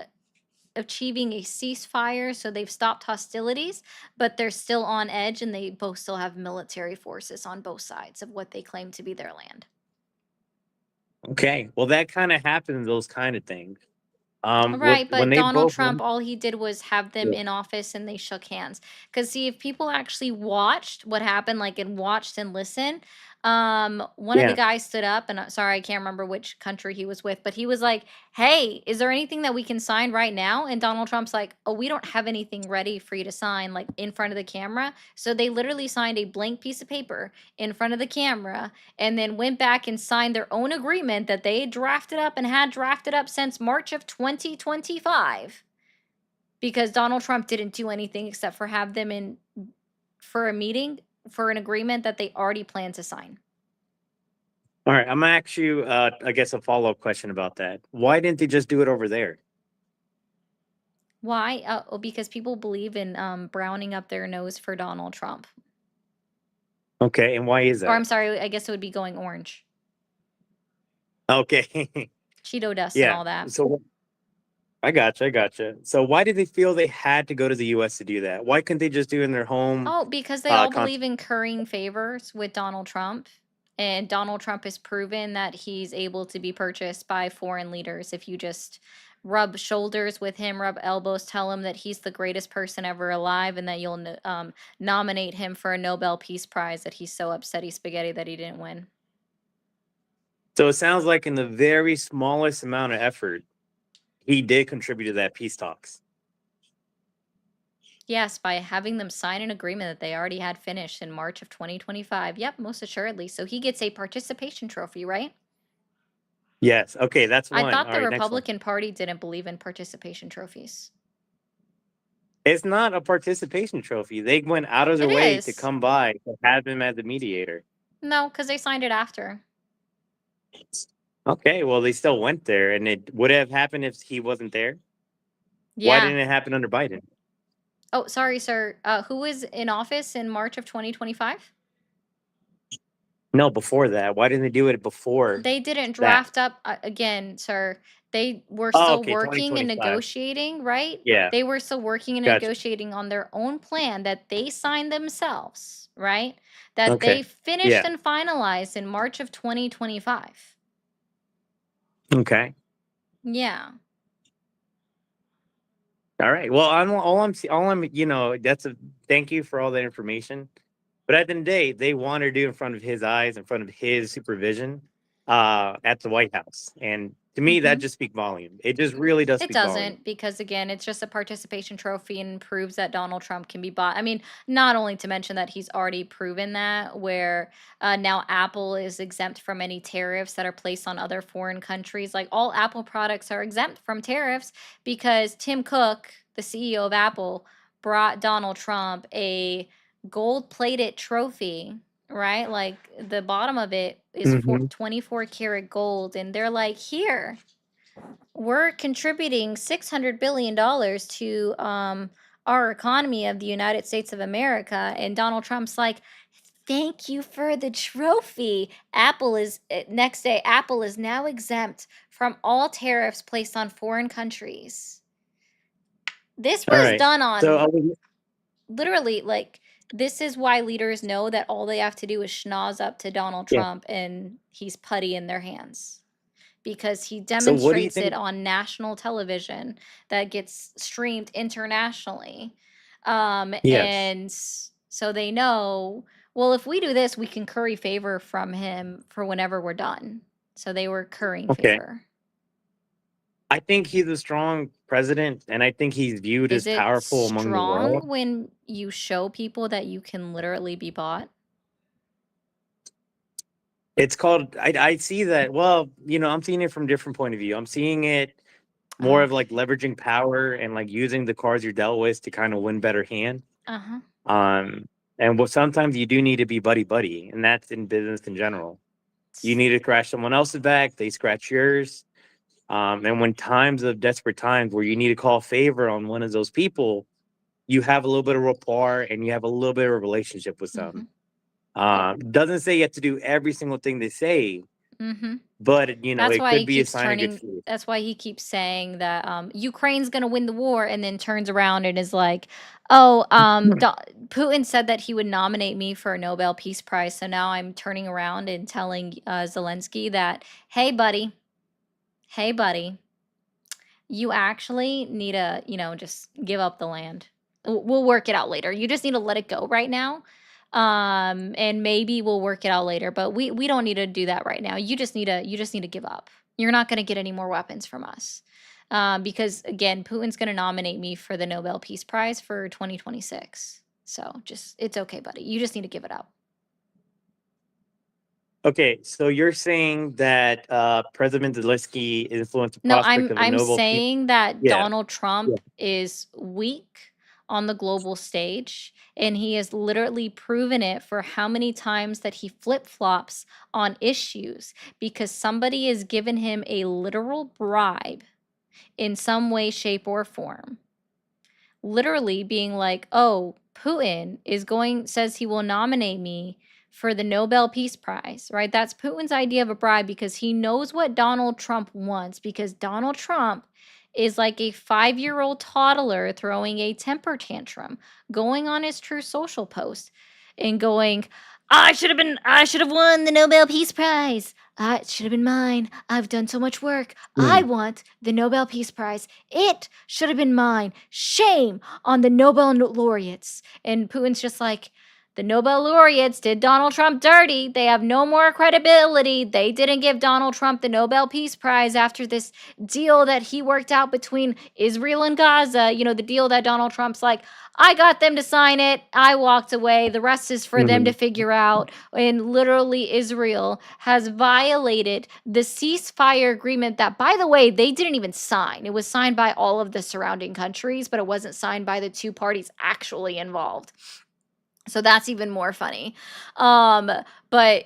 achieving a ceasefire, so they've stopped hostilities, but they're still on edge and they both still have military forces on both sides of what they claim to be their land. Okay. Well, that kind of happens. Those kind of things. What Right, when but they Donald both Trump, went. all he did was have them Yeah. in office and they shook hands. Because, see, if people actually watched what happened, like, and watched and listened, One of the Yeah. guys stood up, and sorry, I can't remember which country he was with, but he was like, "Hey, is there anything that we can sign right now?" And Donald Trump's like, "Oh, we don't have anything ready for you to sign, like in front of the camera." So they literally signed a blank piece of paper in front of the camera and then went back and signed their own agreement that they drafted up and had drafted up since March of 2025 because Donald Trump didn't do anything except for have them in for a meeting for an agreement that they already planned to sign. All right. I'm gonna ask you, I guess, a follow up question about that. Why didn't they just do it over there? Why? Oh, because people believe in browning up their nose for Donald Trump. Okay, and why is Or I'm that? sorry, I guess it would be going orange. Okay. Cheeto dust and Yeah. all that. So I gotcha. So why did they feel they had to go to the U.S. to do that? Why couldn't they just do it in their home? Oh, because they all Con- believe in currying favors with Donald Trump. And Donald Trump has proven that he's able to be purchased by foreign leaders. If you just rub shoulders with him, rub elbows, tell him that he's the greatest person ever alive and that you'll nominate him for a Nobel Peace Prize, that he's so upset he's spaghetti that he didn't win. So it sounds like in the very smallest amount of effort, he did contribute to that peace talks. Yes, by having them sign an agreement that they already had finished in March of 2025. Yep, most assuredly. So he gets a participation trophy, right? Yes. Okay, that's I one. thought All the right, next one. Republican Party didn't believe in participation trophies. It's not a participation trophy. They went out of their It way to is. come by to have him as the mediator. No, because they signed it after. Okay, well, they still went there, and it would have happened if he wasn't there. Why Yeah. didn't it happen under Biden? Oh, sorry, sir. Who was in office in March of 2025? No, before that. Why didn't they do it before They didn't that? draft up, again, sir. They were Oh, still okay, working and 2025. negotiating, right? Yeah, They were still working and gotcha. negotiating on their own plan that they signed themselves, right? That Okay, they finished yeah, and finalized in March of 2025. okay. Yeah. All right. Well, that's a thank you for all that information. But at the end of the day, they want to do in front of his eyes, in front of his supervision, at the White House. And to me, that Mhm. just speaks volume. It just really does It speak volume. doesn't, because again, it's just a participation trophy and proves that Donald Trump can be bought. I mean, not only to mention that he's already proven that, where now Apple is exempt from any tariffs that are placed on other foreign countries. Like all Apple products are exempt from tariffs because Tim Cook, the CEO of Apple, brought Donald Trump a gold-plated trophy, right? Like the bottom of it is Mhm. 24 karat gold, and they're like, here, we're contributing $600 billion to our economy of the United States of America. And Donald Trump's like, thank you for the trophy. Next day, Apple is now exempt from all tariffs placed on foreign countries. This All was right. done So on literally, like, this is why leaders know that all they have to do is schnoz up to Donald yeah. Trump and he's putty in their hands. Because he So what do you demonstrates it think? on national television that gets streamed internationally. Yes. And so they know, well, if we do this, we can curry favor from him for whenever we're done. So they were currying Okay. favor. I think he's a strong president, and I think he's viewed Is as it powerful among the strong world. when you show people that you can literally be bought? It's called. I see that. Well, I'm seeing it from a different point of view. I'm seeing it more of like leveraging power and like using the cards you're dealt with to kind of win better hand. Uh-huh. And sometimes you do need to be buddy, and that's in business in general. You need to scratch someone else's back, they scratch yours. And when times of desperate times where you need to call a favor on one of those people, you have a little bit of rapport and you have a little bit of a relationship with them. Doesn't say you have to do every single thing they say, Mm-hmm. but That's it why could he be a keeps sign of good turning. faith. That's why he keeps saying that Ukraine's gonna win the war, and then turns around and is like, "Oh, Putin said that he would nominate me for a Nobel Peace Prize, so now I'm turning around and telling Zelensky that, hey, buddy, you actually need to, just give up the land. We'll work it out later. You just need to let it go right now." And maybe we'll work it out later, but we don't need to do that right now. You just need to give up. You're not going to get any more weapons from us. Because again, Putin's going to nominate me for the Nobel Peace Prize for 2026. So it's okay, buddy. You just need to give it up. Okay, so you're saying that President Zelensky influenced the No, prospect of a I'm Nobel Peace? saying that Yeah. Donald Trump is weak on the global stage, and he has literally proven it for how many times that he flip-flops on issues because somebody has given him a literal bribe in some way, shape, or form. Literally being like, "Oh, Putin says he will nominate me for the Nobel Peace Prize," right? That's Putin's idea of a bribe because he knows what Donald Trump wants, because Donald Trump is like a 5-year-old toddler throwing a temper tantrum, going on his True Social post and going, I should have won the Nobel Peace Prize. It should have been mine. I've done so much work. I want the Nobel Peace Prize. It should have been mine. Shame on the Nobel laureates. And Putin's just like, the Nobel laureates did Donald Trump dirty. They have no more credibility. They didn't give Donald Trump the Nobel Peace Prize after this deal that he worked out between Israel and Gaza. You know, the deal that Donald Trump's like, I got them to sign it. I walked away. The rest is for them to figure out. And literally, Israel has violated the ceasefire agreement that, by the way, they didn't even sign. It was signed by all of the surrounding countries, but it wasn't signed by the two parties actually involved. So that's even more funny. But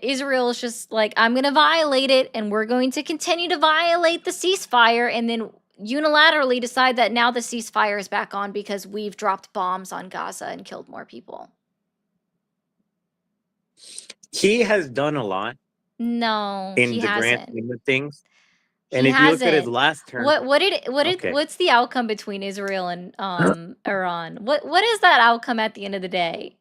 Israel is just like, I'm going to violate it, and we're going to continue to violate the ceasefire, and then unilaterally decide that now the ceasefire is back on because we've dropped bombs on Gaza and killed more people. He has done a lot No, in he the grand hasn't. scheme of things. And He if you look at his hasn't. last term, Okay. What's the outcome between Israel and Iran? What is that outcome at the end of the day?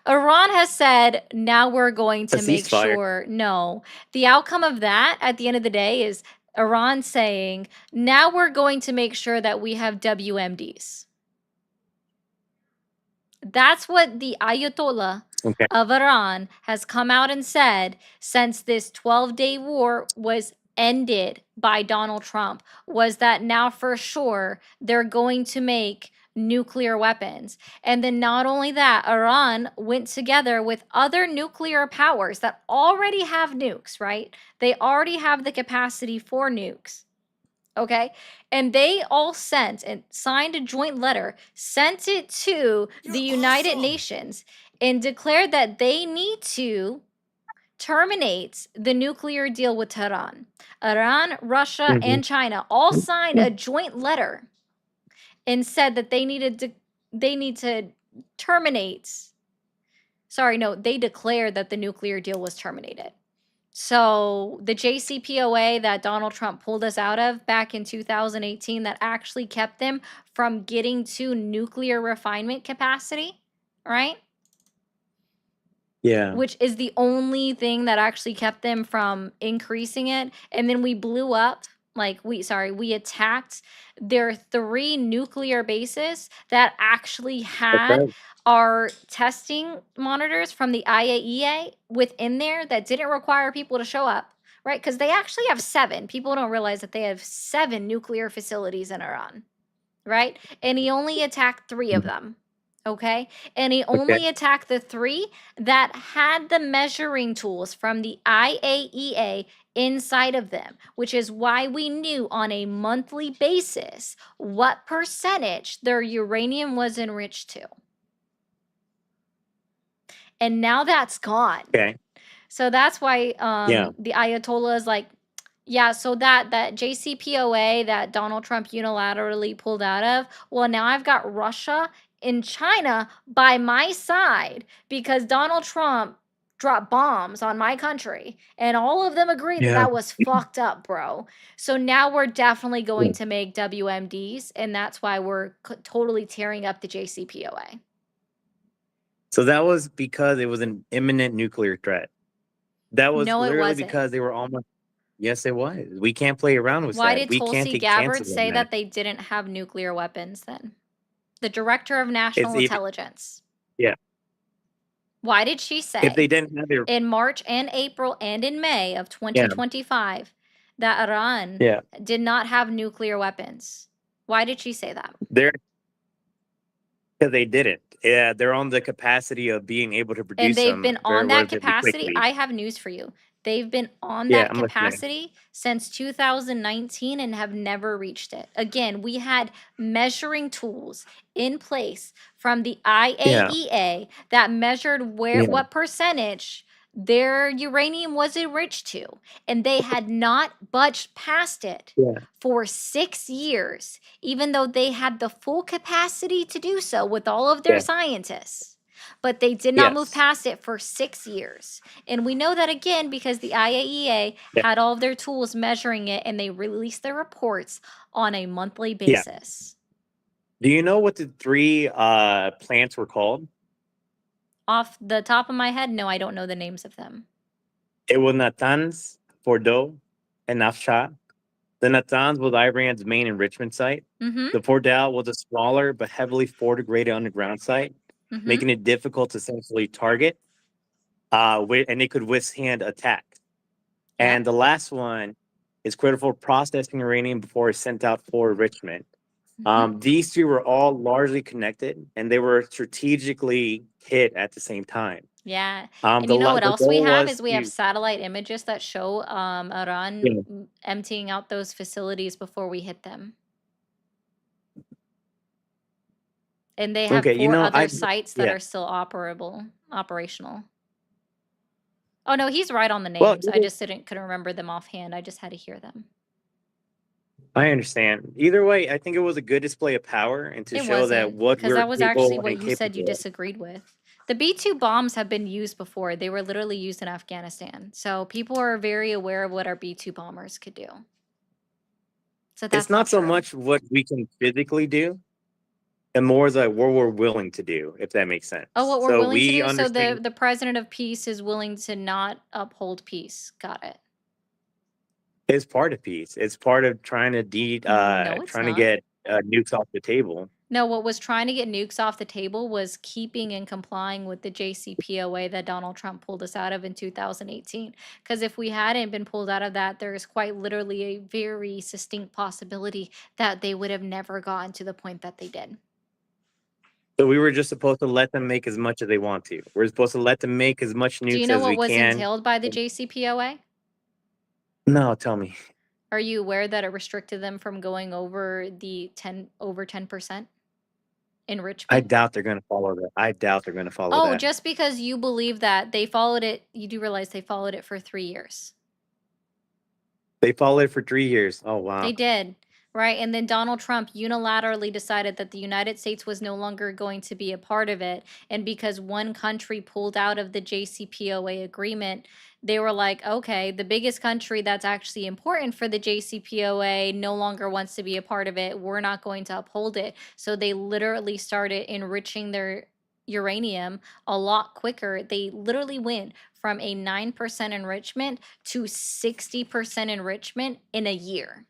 Iran has said, now we're going A to make ceasefire. sure. No, the outcome of that at the end of the day is Iran saying, now we're going to make sure that we have WMDs. That's what the Ayatollah Okay. of Iran has come out and said since this 12-day war was ended by Donald Trump, was that now for sure they're going to make nuclear weapons. And then not only that, Iran went together with other nuclear powers that already have nukes, right? They already have the capacity for nukes. Okay. And they all sent and signed a joint letter, sent it to the United Nations, and declared that they need to terminate the nuclear deal with Tehran. Iran, Russia, and China all signed a joint letter and said that they need to terminate. Sorry, no, they declared that the nuclear deal was terminated. So the JCPOA that Donald Trump pulled us out of back in 2018, that actually kept them from getting to nuclear refinement capacity, right? Yeah. Which is the only thing that actually kept them from increasing it. And then we blew up, we attacked their 3 nuclear bases that actually had right. our testing monitors from the IAEA within there that didn't require people to show up, right? Because they actually have 7. People don't realize that they have 7 nuclear facilities in Iran, right? And he only attacked 3 of them. Okay. And he only attacked the 3 that had the measuring tools from the IAEA inside of them, which is why we knew on a monthly basis what percentage their uranium was enriched to. And now that's gone. Okay. So that's why Yeah. the Ayatollah is like, yeah, so that JCPOA that Donald Trump unilaterally pulled out of, well, now I've got Russia and China by my side because Donald Trump dropped bombs on my country, and all of them agreed that Yeah. that was fucked up, bro. So now we're definitely going to make WMDs, and that's why we're totally tearing up the JCPOA. So that was because it was an imminent nuclear threat. That was No, it literally wasn't. because they were almost. Yes, it was. We can't play around with Why that. did We can't Tulsi take Gabbard chances say on that they didn't have nuclear weapons then? The director of national even- intelligence. Yeah. Why did she If say they didn't have their in March and April and in May of yeah 2025 that Iran yeah did not have nuclear weapons? Why did she say that? they're because they didn't. Yeah, they're on the capacity of being able to And produce they've them been very on that relatively capacity. quickly. I have news for you. They've been on Yeah, that I'm listening. capacity since 2019 and have never reached it. Again, we had measuring tools in place from the Yeah, IAEA that measured yeah, what percentage their uranium was enriched to, and they had not budged past it yeah, for 6 years, even though they had the full capacity to do so with all of their yeah. scientists. But they did not move Yes. past it for 6 years. And we know that again because the IAEA Yeah, had all of their tools measuring it and they released their reports on a monthly yeah. basis. Do you know what the 3 plants were called? Off the top of my head, no, I don't know the names of them. It was Natanz, Fordow, and Nafsha. The Natanz was Iran's main enrichment site. Mm-hmm. The Fordow was a smaller but heavily fortified underground site, Mm-hmm. making it difficult to essentially target, and it could withstand attack. Yeah. And the last one is critical for processing uranium before it's sent out for enrichment. Mm-hmm. These 2 were all largely connected, and they were strategically hit at the same time. Yeah. And you know what The else we goal have was is we have to satellite images that show Iran yeah, emptying out those facilities before we hit them. And they have okay. You 4 know, other sites that yeah. are still operational. Oh no, he's right on the Well, names. I just couldn't remember them offhand. I just had to hear them. I understand. Either way, I think it was a good display of power and to It show that wasn't, what because we're that was actually capable what and you said you capable of. disagreed with. The B-2 bombs have been used before. They were literally used in Afghanistan. So people are very aware of what our B-2 bombers could do. So It's that's not not so true. much what we can physically do, and more as like what we're willing to do, if that makes sense. Oh, what we're So willing to we do? So understand the president of peace is willing to not uphold peace. Got it. it's part of peace. It's part of trying to No, it's trying to not. get nukes off the table. No, what was trying to get nukes off the table was keeping and complying with the JCPOA that Donald Trump pulled us out of in 2018. Because if we hadn't been pulled out of that, there is quite literally a very distinct possibility that they would have never gotten to the point that they did. So we were just supposed to let them make as much as they want to. We're supposed to let them make as much Do you nukes know as we what was can. entailed by the JCPOA? No, tell me. Are you aware that it restricted them from going over the 10% enrichment? I doubt they're going to follow that. I doubt they're going to follow Oh, that. just because you believe that they followed it, you do realize they followed it for 3 years. They followed it for 3 years. Oh wow. They did, right? And then Donald Trump unilaterally decided that the United States was no longer going to be a part of it. And because one country pulled out of the JCPOA agreement, they were like, okay, the biggest country that's actually important for the JCPOA no longer wants to be a part of it. We're not going to uphold it. So they literally started enriching their uranium a lot quicker. They literally went from a 9% enrichment to 60% enrichment in a year.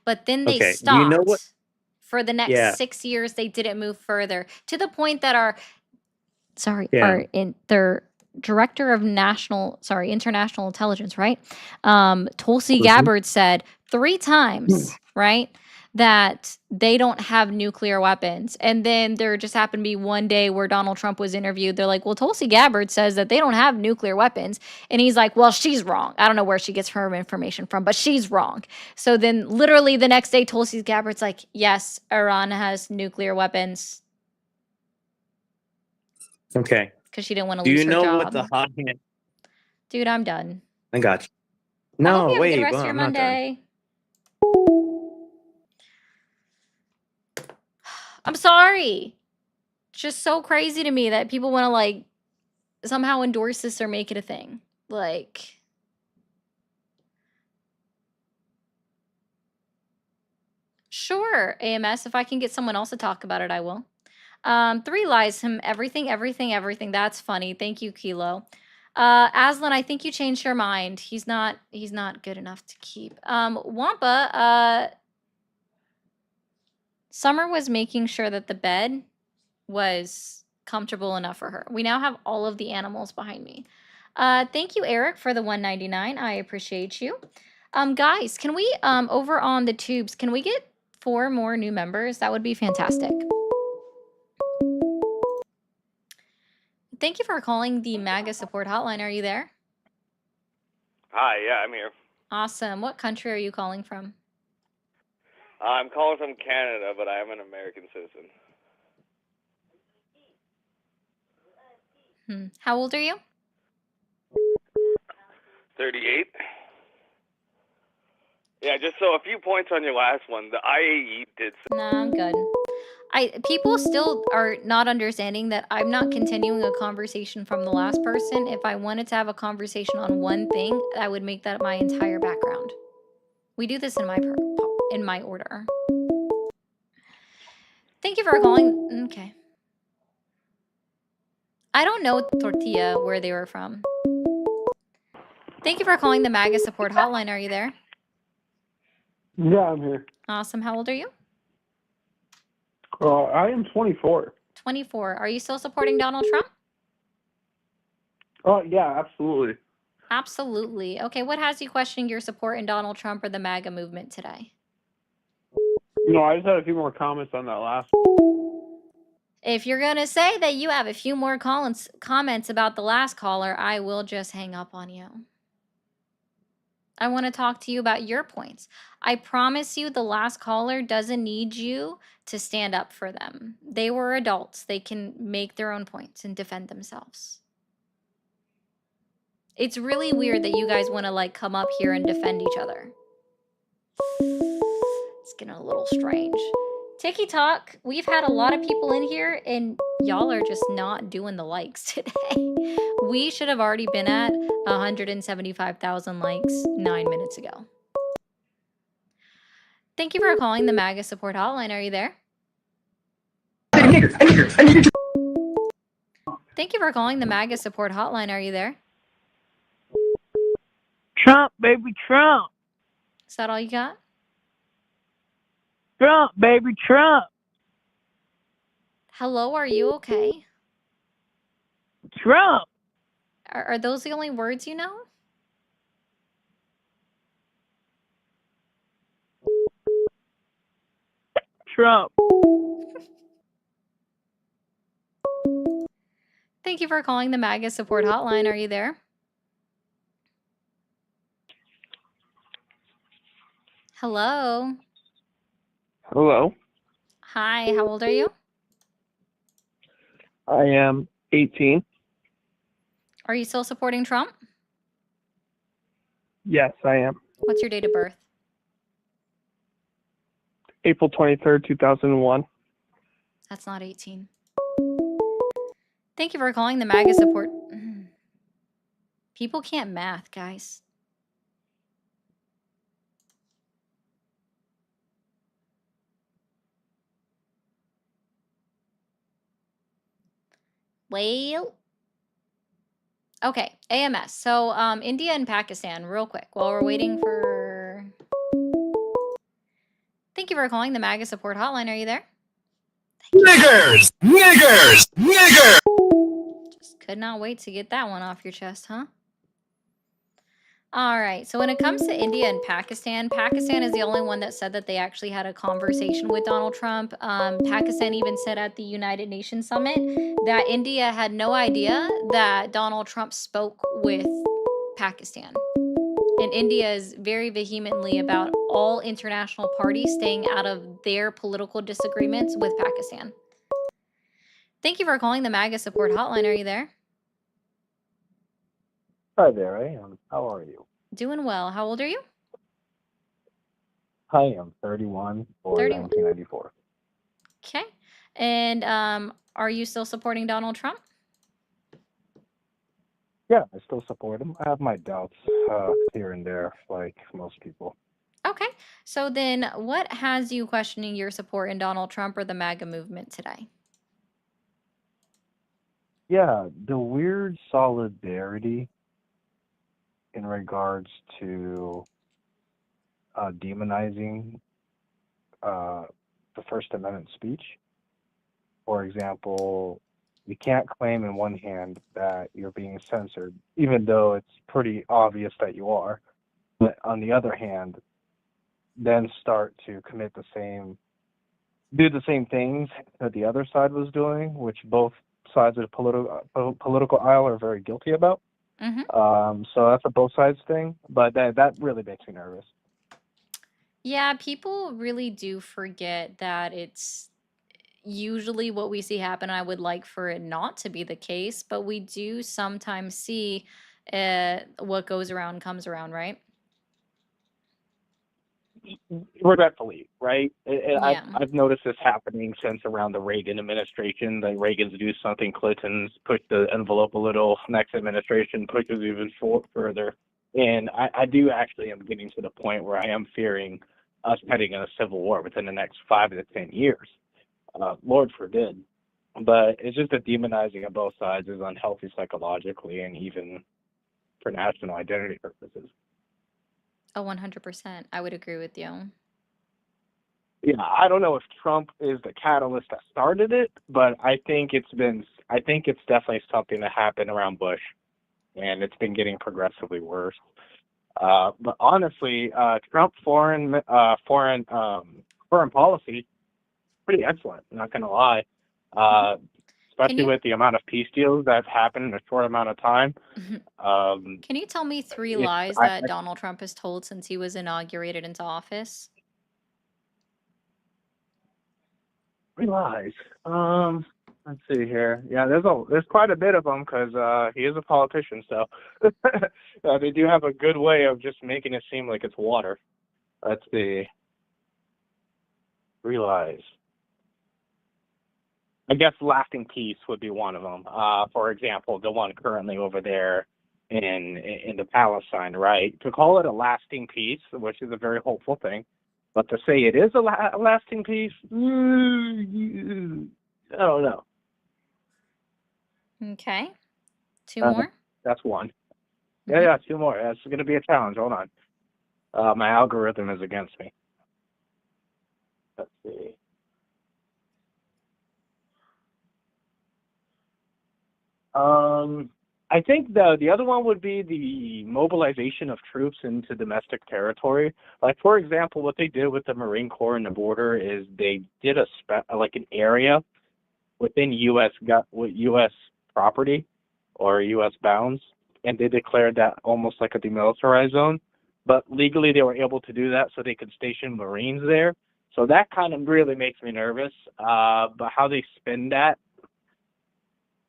But then they Okay. Do you know what? stopped. For the next Yeah. 6 years, they didn't move further to the point that our Yeah. their director of international intelligence, right? Tulsi Mhm. Gabbard said 3 times, right, that they don't have nuclear weapons. And then there just happened to be one day where Donald Trump was interviewed. They're like, well, Tulsi Gabbard says that they don't have nuclear weapons. And he's like, well, she's wrong. I don't know where she gets her information from, but she's wrong. So then literally the next day, Tulsi Gabbard's like, yes, Iran has nuclear weapons. Okay. Because she didn't want to Do lose you her know job. what the hot hand? Dude, I'm done. I got you. I hope No, you have a wait. good rest Well, of your I'm not done. Monday. I'm sorry. It's just so crazy to me that people want to like somehow endorse this or make it a thing. Like, sure, AMS. If I can get someone else to talk about it, I will. 3 lies, him everything. That's funny. Thank you, Kilo. Aslan, I think you changed your mind. He's not good enough to keep. Wampa, Summer was making sure that the bed was comfortable enough for her. We now have all of the animals behind me. Thank you, Eric, for the 199. I appreciate you. Guys, can we over on the tubes, can we get 4 more new members? That would be fantastic. Thank you for calling the MAGA support hotline. Are you there? Hi, yeah, I'm here. Awesome. What country are you calling from? I'm calling from Canada, but I am an American citizen. How old are you? 38. Yeah, just so a few points on your last one. The IAE did. No, I'm good. People still are not understanding that I'm not continuing a conversation from the last person. If I wanted to have a conversation on one thing, I would make that my entire background. We do this in my order. Thank you for calling. Okay. I don't know Tortilla where they were from. Thank you for calling the MAGA support hotline. Are you there? Yeah, I'm here. Awesome. How old are you? I am 24. 24. Are you still supporting Donald Trump? Oh, yeah, absolutely. Absolutely. Okay, what has you questioning your support in Donald Trump or the MAGA movement today? I just had a few more comments on that last one. If you're going to say that you have a few more comments about the last caller, I will just hang up on you. I want to talk to you about your points. I promise you the last caller doesn't need you to stand up for them. They were adults. They can make their own points and defend themselves. It's really weird that you guys want to come up here and defend each other. It's getting a little strange. Tiki Talk, we've had a lot of people in here and y'all are just not doing the likes today. We should have already been at 175,000 likes 9 minutes ago. Thank you for calling the MAGA support hotline. Are you there? Thank you for calling the MAGA support hotline. Are you there? Trump, baby, Trump. Is that all you got? Trump, baby, Trump. Hello, are you okay? Trump. Are those the only words you know? Trump. Thank you for calling the MAGA support hotline. Are you there? Hello. Hello. Hi, how old are you? I am 18. Are you still supporting Trump? Yes, I am. What's your date of birth? April 23rd, 2001. That's not 18. Thank you for calling the MAGA support. People can't math, guys. Well, okay, AMS. So, India and Pakistan, real quick, while we're waiting for... Thank you for calling the MAGA support hotline. Are you there? Niggers! Niggers! Niggers! Just could not wait to get that one off your chest, huh? All right, so when it comes to India and Pakistan, Pakistan is the only one that said that they actually had a conversation with Donald Trump. Pakistan even said at the United Nations Summit that India had no idea that Donald Trump spoke with Pakistan. And India is very vehemently about all international parties staying out of their political disagreements with Pakistan. Thank you for calling the MAGA support hotline. Are you there? Hi there, I am. How are you? Doing well. How old are you? I am 31 for 31. 1994. Okay. And are you still supporting Donald Trump? Yeah, I still support him. I have my doubts here and there, like most people. Okay. So then what has you questioning your support in Donald Trump or the MAGA movement today? Yeah, the weird solidarity in regards to demonizing the First Amendment speech. For example, you can't claim in one hand that you're being censored, even though it's pretty obvious that you are. But on the other hand, then start to do the same things that the other side was doing, which both sides of the political aisle are very guilty about. So that's a both sides thing, but that really makes me nervous. Yeah, people really do forget that it's usually what we see happen. I would like for it not to be the case, but we do sometimes see what goes around comes around, right? Regretfully, right? Yeah. I've noticed this happening since around the Reagan administration. The Reagans do something, Clintons push the envelope a little, next administration pushes even further. And I do actually am getting to the point where I am fearing us heading in a civil war within the next 5 to 10 years. Lord forbid. But it's just that demonizing of both sides is unhealthy psychologically and even for national identity purposes. Oh, 100%. I would agree with you. Yeah, I don't know if Trump is the catalyst that started it, but I think it's definitely something that happened around Bush, and it's been getting progressively worse. But honestly, Trump foreign policy, pretty excellent. I'm not gonna lie, especially with the amount of peace deals that have happened in a short amount of time. Can you tell me 3 lies that Donald Trump has told since he was inaugurated into office? 3 lies. Let's see here. Yeah, there's quite a bit of them because he is a politician, so they do have a good way of just making it seem like it's water. Let's see. 3 lies. I guess lasting peace would be one of them. For example, the one currently over there in the Palestine, right? To call it a lasting peace, which is a very hopeful thing, but to say it is a lasting peace, I don't know. Okay. 2 more? That's one. Yeah, 2 more. That's going to be a challenge. Hold on. My algorithm is against me. Let's see. I think the other one would be the mobilization of troops into domestic territory. Like, for example, what they did with the Marine Corps and the border is they did an area within U.S. property or U.S. bounds, and they declared that almost like a demilitarized zone. But legally, they were able to do that so they could station Marines there. So that kind of really makes me nervous. But how they spin that,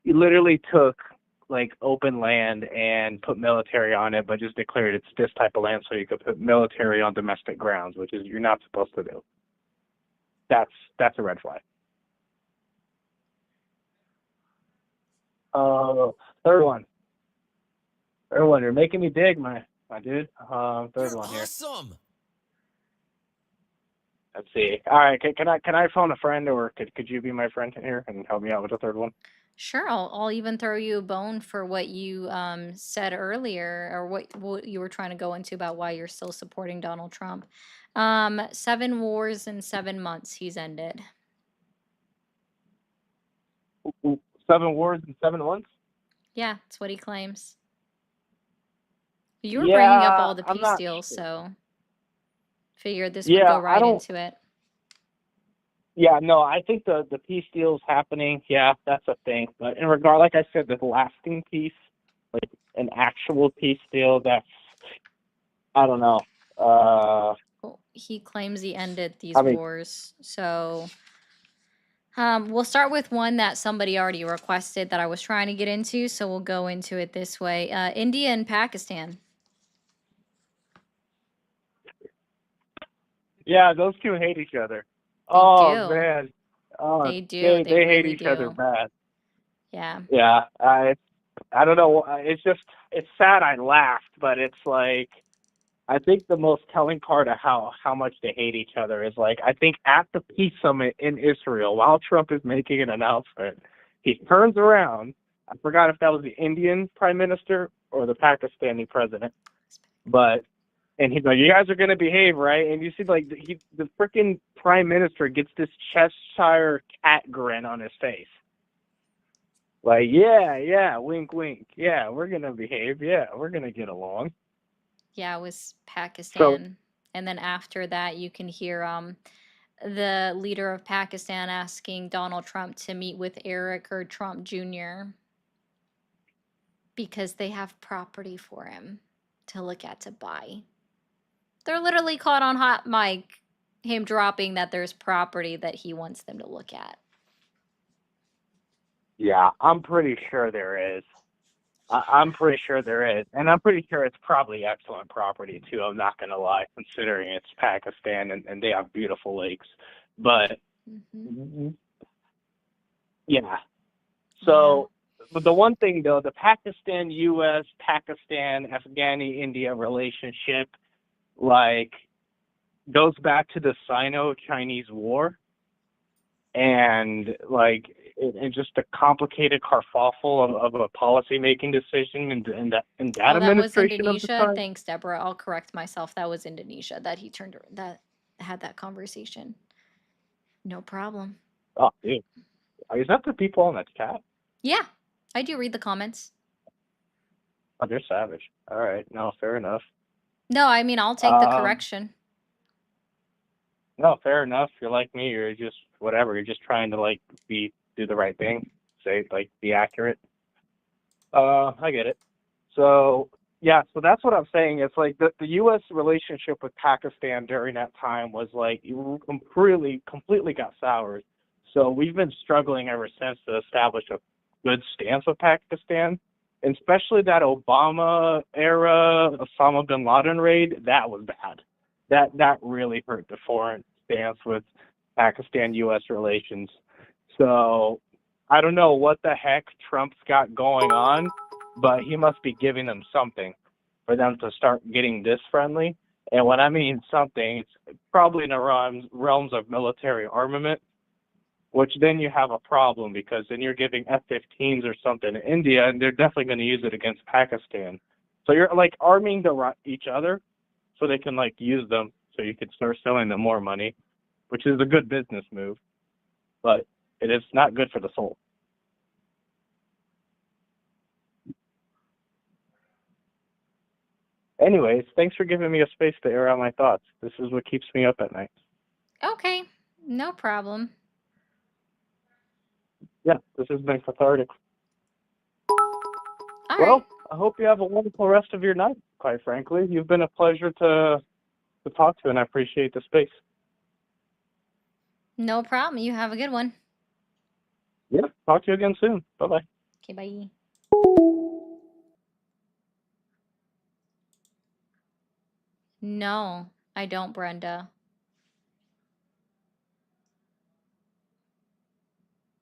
you literally took like open land and put military on it, but just declared it's this type of land so you could put military on domestic grounds, which is you're not supposed to do. That's a red flag. Third one. You're making me dig, my dude. Third one here. Awesome. Let's see. All right, can I phone a friend, or could you be my friend here and help me out with the third one? Sure, I'll even throw you a bone for what you said earlier, or what you were trying to go into about why you're still supporting Donald Trump. 7 wars in 7 months he's ended. 7 wars in 7 months? Yeah, that's what he claims. You were bringing up all the peace deals, so figured this would go right into it. Yeah, no, I think the peace deal's happening. Yeah, that's a thing. But in regard, like I said, the lasting peace, like an actual peace deal, that's, I don't know. Well, he claims he ended these wars. So we'll start with one that somebody already requested that I was trying to get into. So we'll go into it this way. India and Pakistan. Yeah, those two hate each other. do. Man. Oh, They do. They They hate really each other do. bad. Yeah. Yeah, I don't know. It's sad I laughed, but it's like, I think the most telling part of how much they hate each other is, like, I think at the peace summit in Israel, while Trump is making an announcement, he turns around. I forgot if that was the Indian prime minister or the Pakistani president, and he's like, "You guys are gonna behave, right?" And you see, like, the freaking prime minister gets this Cheshire cat grin on his face. Like, yeah, wink, wink. Yeah, we're gonna behave. Yeah, we're gonna get along. Yeah, it was So, Pakistan. And then after that, you can hear the leader of Pakistan asking Donald Trump to meet with Eric or Trump Jr. because they have property for him to look at to buy. They're literally caught on hot mic, him dropping that there's property that he wants them to look at. yeah, I'm pretty sure there is. I'm pretty sure there is, and I'm pretty sure it's probably excellent property too. I'm not gonna lie, considering it's Pakistan and they have beautiful lakes. But yeah, so but the one thing though, the Pakistan-U.S., Pakistan-Afghani-India relationship, like, goes back to the Sino-Chinese War, and like and just a complicated kerfuffle of a policy-making decision in that Oh, that was administration of the Indonesia. time. Thanks, Deborah. I'll correct myself. That was Indonesia that he had that conversation. No problem. Oh, dude, is that the people on that chat? Yeah, I do read the comments. Oh, they're savage. All right, no, fair enough. No, I mean, I'll take the correction. No, fair enough. You're like me. You're just whatever. You're just trying to like do the right thing. Say like be accurate. I get it. So yeah, so that's what I'm saying. It's like the U.S. relationship with Pakistan during that time was like completely got soured. So we've been struggling ever since to establish a good stance with Pakistan, and especially that Obama era Osama bin Laden raid. That was bad. That really hurt the foreign stance with Pakistan-U.S. relations. So I don't know what the heck Trump's got going on, but he must be giving them something for them to start getting this friendly. And when I mean something, it's probably in the realms of military armament, which then you have a problem because then you're giving F-15s or something to India, and they're definitely going to use it against Pakistan. So you're like arming each other so they can like use them so you can start selling them more money, which is a good business move, but it is not good for the soul. Anyways, thanks for giving me a space to air out my thoughts. This is what keeps me up at night. Okay, no problem. Yeah, this has been cathartic. All Well, right. I hope you have a wonderful rest of your night, quite frankly. You've been a pleasure to talk to, and I appreciate the space. No problem. You have a good one. Yeah, talk to you again soon. Bye-bye. Okay, bye. No, I don't, Brenda.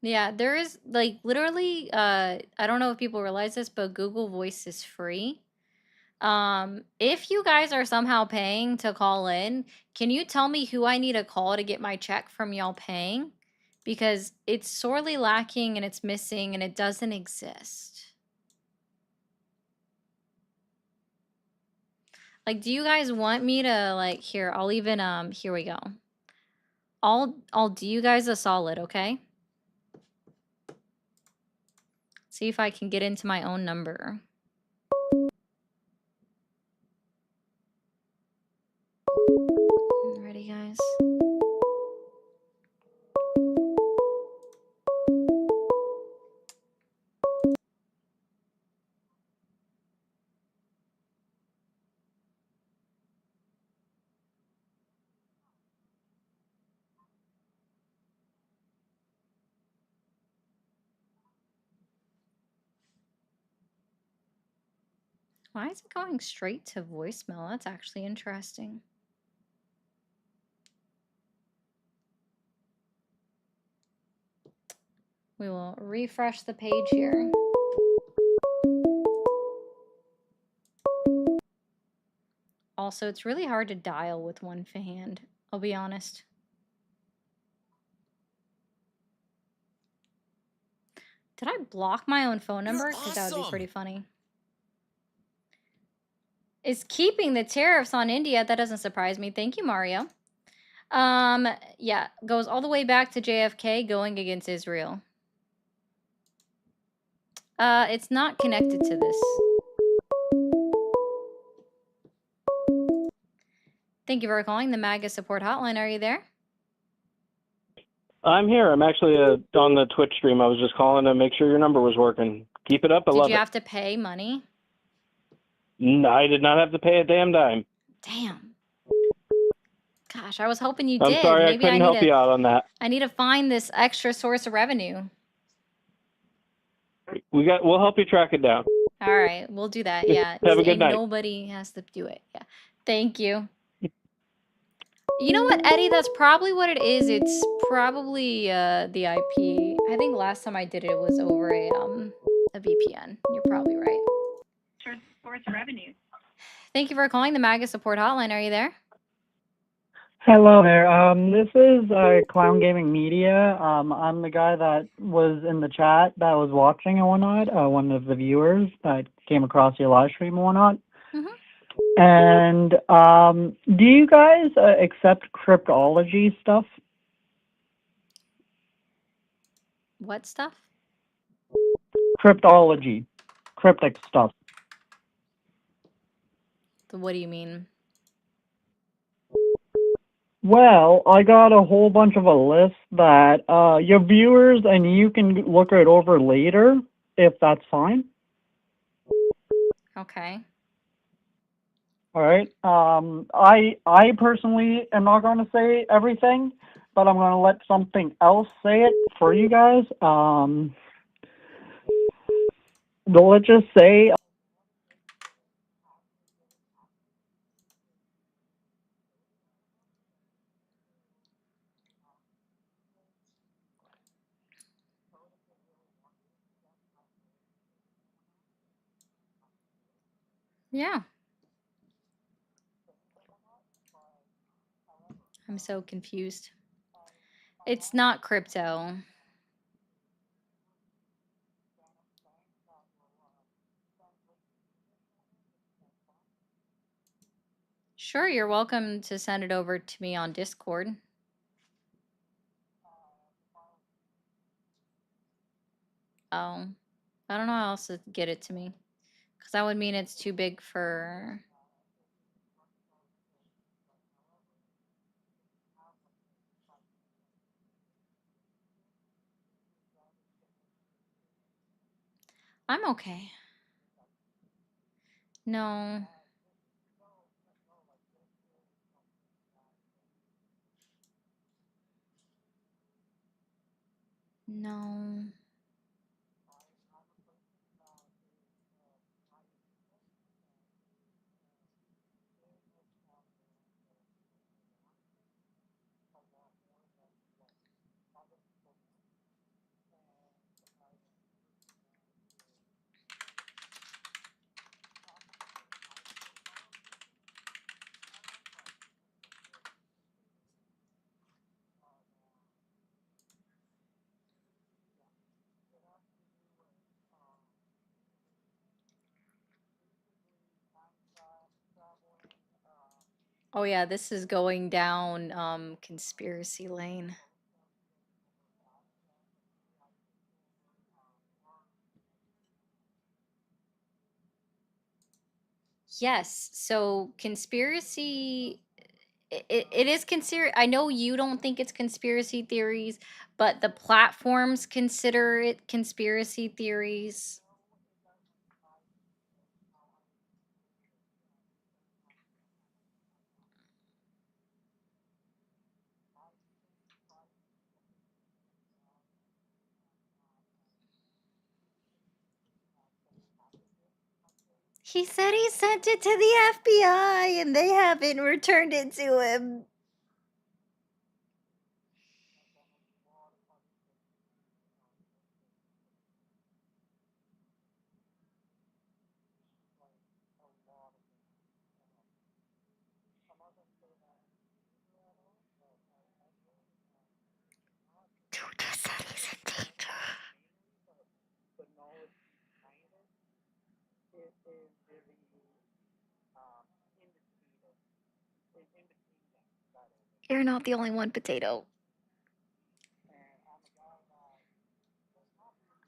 Yeah, there is like literally I don't know if people realize this, but Google Voice is free. If you guys are somehow paying to call in, can you tell me who I need to call to get my check from y'all paying? Because it's sorely lacking and it's missing and it doesn't exist. Like, do you guys want me to like here, I'll even here we go. I'll do you guys a solid, okay? See if I can get into my own number. Ready, guys? Why is it going straight to voicemail? That's actually interesting. We will refresh the page here. Also, it's really hard to dial with one hand, I'll be honest. Did I block my own phone number? Because that would be pretty funny. Is keeping the tariffs on India. That doesn't surprise me. Thank you, Mario. Yeah, goes all the way back to JFK going against Israel. It's not connected to this. Thank you for calling the MAGA support hotline. Are you there? I'm here. I'm actually on the Twitch stream. I was just calling to make sure your number was working. Keep it up. I Did love you it. have to pay money? I did not have to pay a damn dime. Damn. Gosh, I was hoping you I'm did. sorry I Maybe I couldn't need help to. you out on that. I need to find this extra source of revenue. We'll help you track it down. All right, we'll do that. Yeah. Have a good And night. nobody has to do it. Yeah. Thank you. You know what, Eddie? That's probably what it is. It's probably the IP. I think last time I did it was over a VPN. You're probably right. Source of revenue. Thank you for calling the MAGA support hotline. Are you there? Hello there. This is Clown Gaming Media. I'm the guy that was in the chat that was watching and whatnot, one of the viewers that came across your live stream and whatnot. And do you guys accept cryptology stuff? What stuff? Cryptology. Cryptic stuff. What do you mean? Well, I got a whole bunch of a list that your viewers and you can look it over later, if that's fine. Okay. All right. I personally am not going to say everything, but I'm going to let something else say it for you guys. Let's just say. Yeah. I'm so confused. It's not crypto. Sure, you're welcome to send it over to me on Discord. Oh, I don't know how else to get it to me. Because that would mean it's too big for... I'm okay. No. No. Oh yeah, this is going down conspiracy lane. Yes, so conspiracy it is consider I know you don't think it's conspiracy theories, but the platforms consider it conspiracy theories. He said he sent it to the FBI and they haven't returned it to him. Dude said he's in danger. You're not the only one, Potato.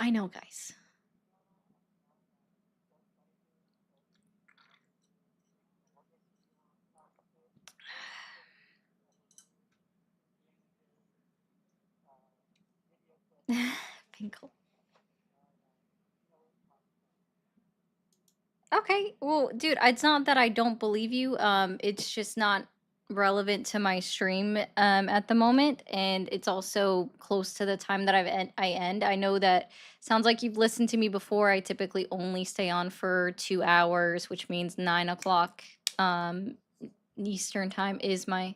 I know, guys. Finkel. Okay, well, dude, it's not that I don't believe you. It's just not relevant to my stream at the moment, and it's also close to the time that I end. I know that sounds like you've listened to me before. I typically only stay on for 2 hours, which means 9 o'clock Eastern time is my.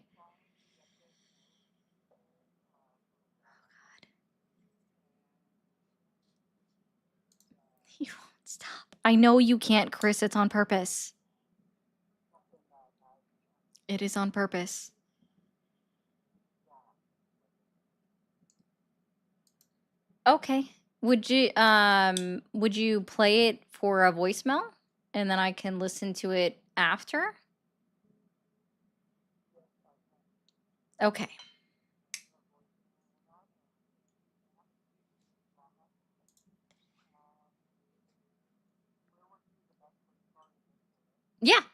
You won't stop. I know you can't, Chris. It's on purpose. It is on purpose. Okay. Would you play it for a voicemail and then I can listen to it after? Okay.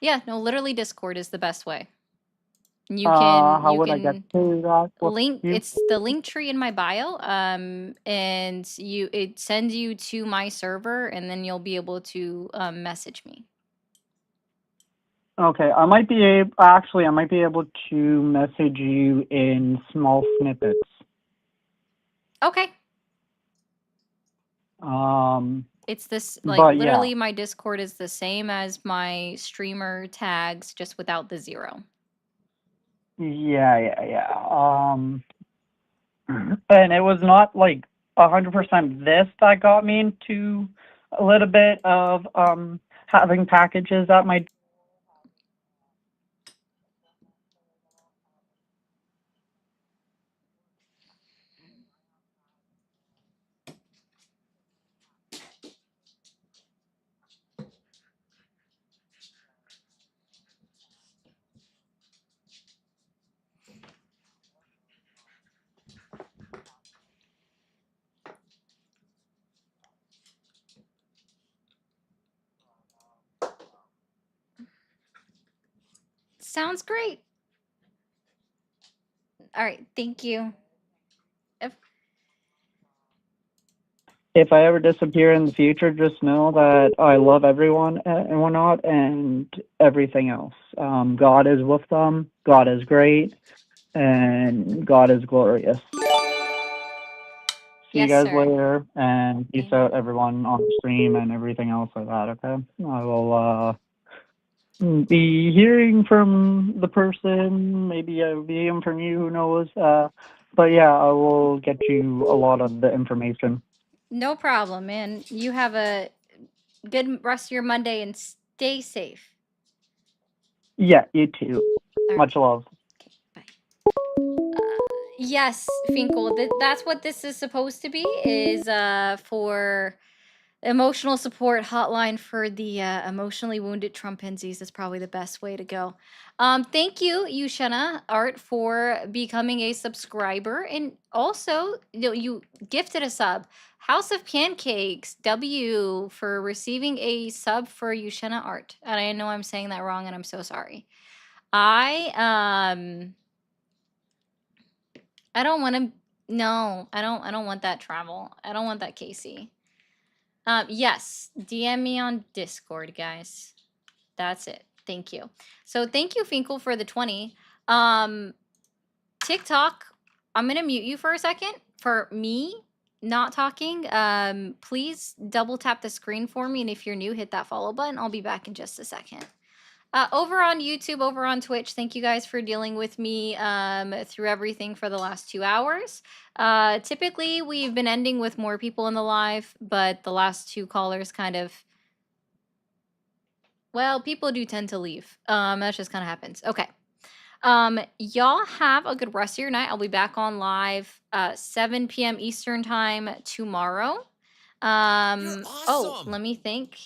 Yeah, no, literally Discord is the best way. You How you would I get can to that with link you? it's the link tree in my bio and it sends you to my server and then you'll be able to message me. Okay, I might be able to message you in small snippets. Okay. It's this like But yeah, literally my Discord is the same as my streamer tags just without the 0. yeah. And it was not like 100% this that got me into a little bit of having packages at my. Sounds great. All right, thank you. If I ever disappear in the future, just know that I love everyone and whatnot and everything else. God is with them. God is great, and God is glorious. See you Yes, guys sir. later, and peace out, everyone on the stream and everything else like that. Okay, I will be hearing from the person. Maybe I'll be hearing from you. Who knows? But yeah, I will get you a lot of the information. No problem, man. You have a good rest of your Monday and stay safe. Yeah, you too. Much love. Yes, Finkel, that's what this is supposed to be, is for emotional support hotline for the emotionally wounded Trumpensies is probably the best way to go. Thank you, Yushena Art, for becoming a subscriber, and also you gifted a sub. House of Pancakes W for receiving a sub for Yushena Art, and I know I'm saying that wrong, and I'm so sorry. I don't want to. No, I don't want that travel. I don't want that, Casey. Yes, DM me on Discord, guys. That's it. Thank you. So thank you, Finkel, for the 20. TikTok, I'm gonna mute you for a second. For me not talking, please double tap the screen for me, and if you're new, hit that follow button. I'll be back in just a second. Over on YouTube, over on Twitch, thank you guys for dealing with me through everything for the last 2 hours. Typically, we've been ending with more people in the live, but the last 2 callers kind of... Well, people do tend to leave. That just kind of happens. Okay. Y'all have a good rest of your night. I'll be back on live 7 p.m. Eastern time tomorrow. Oh, let me think.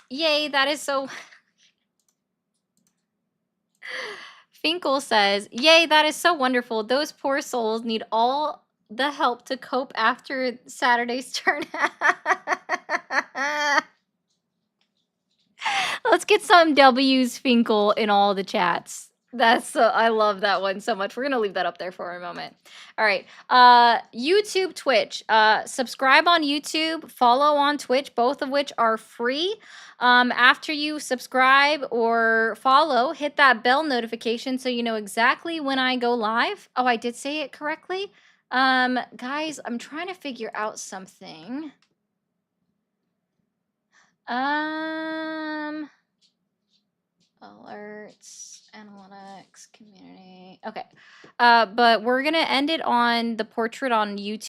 Yay, that is so... Finkel says, "Yay, that is so wonderful. Those poor souls need all the help to cope after Saturday's turn." Let's get some W's, Finkel, in all the chats. That's so, I love that one so much. We're gonna leave that up there for a moment. All right. YouTube, Twitch. Subscribe on YouTube, follow on Twitch, both of which are free. After you subscribe or follow, hit that bell notification so you know exactly when I go live. Oh, I did say it correctly. Guys, I'm trying to figure out something. Alerts, analytics, community. Okay. But we're gonna end it on the portrait on YouTube.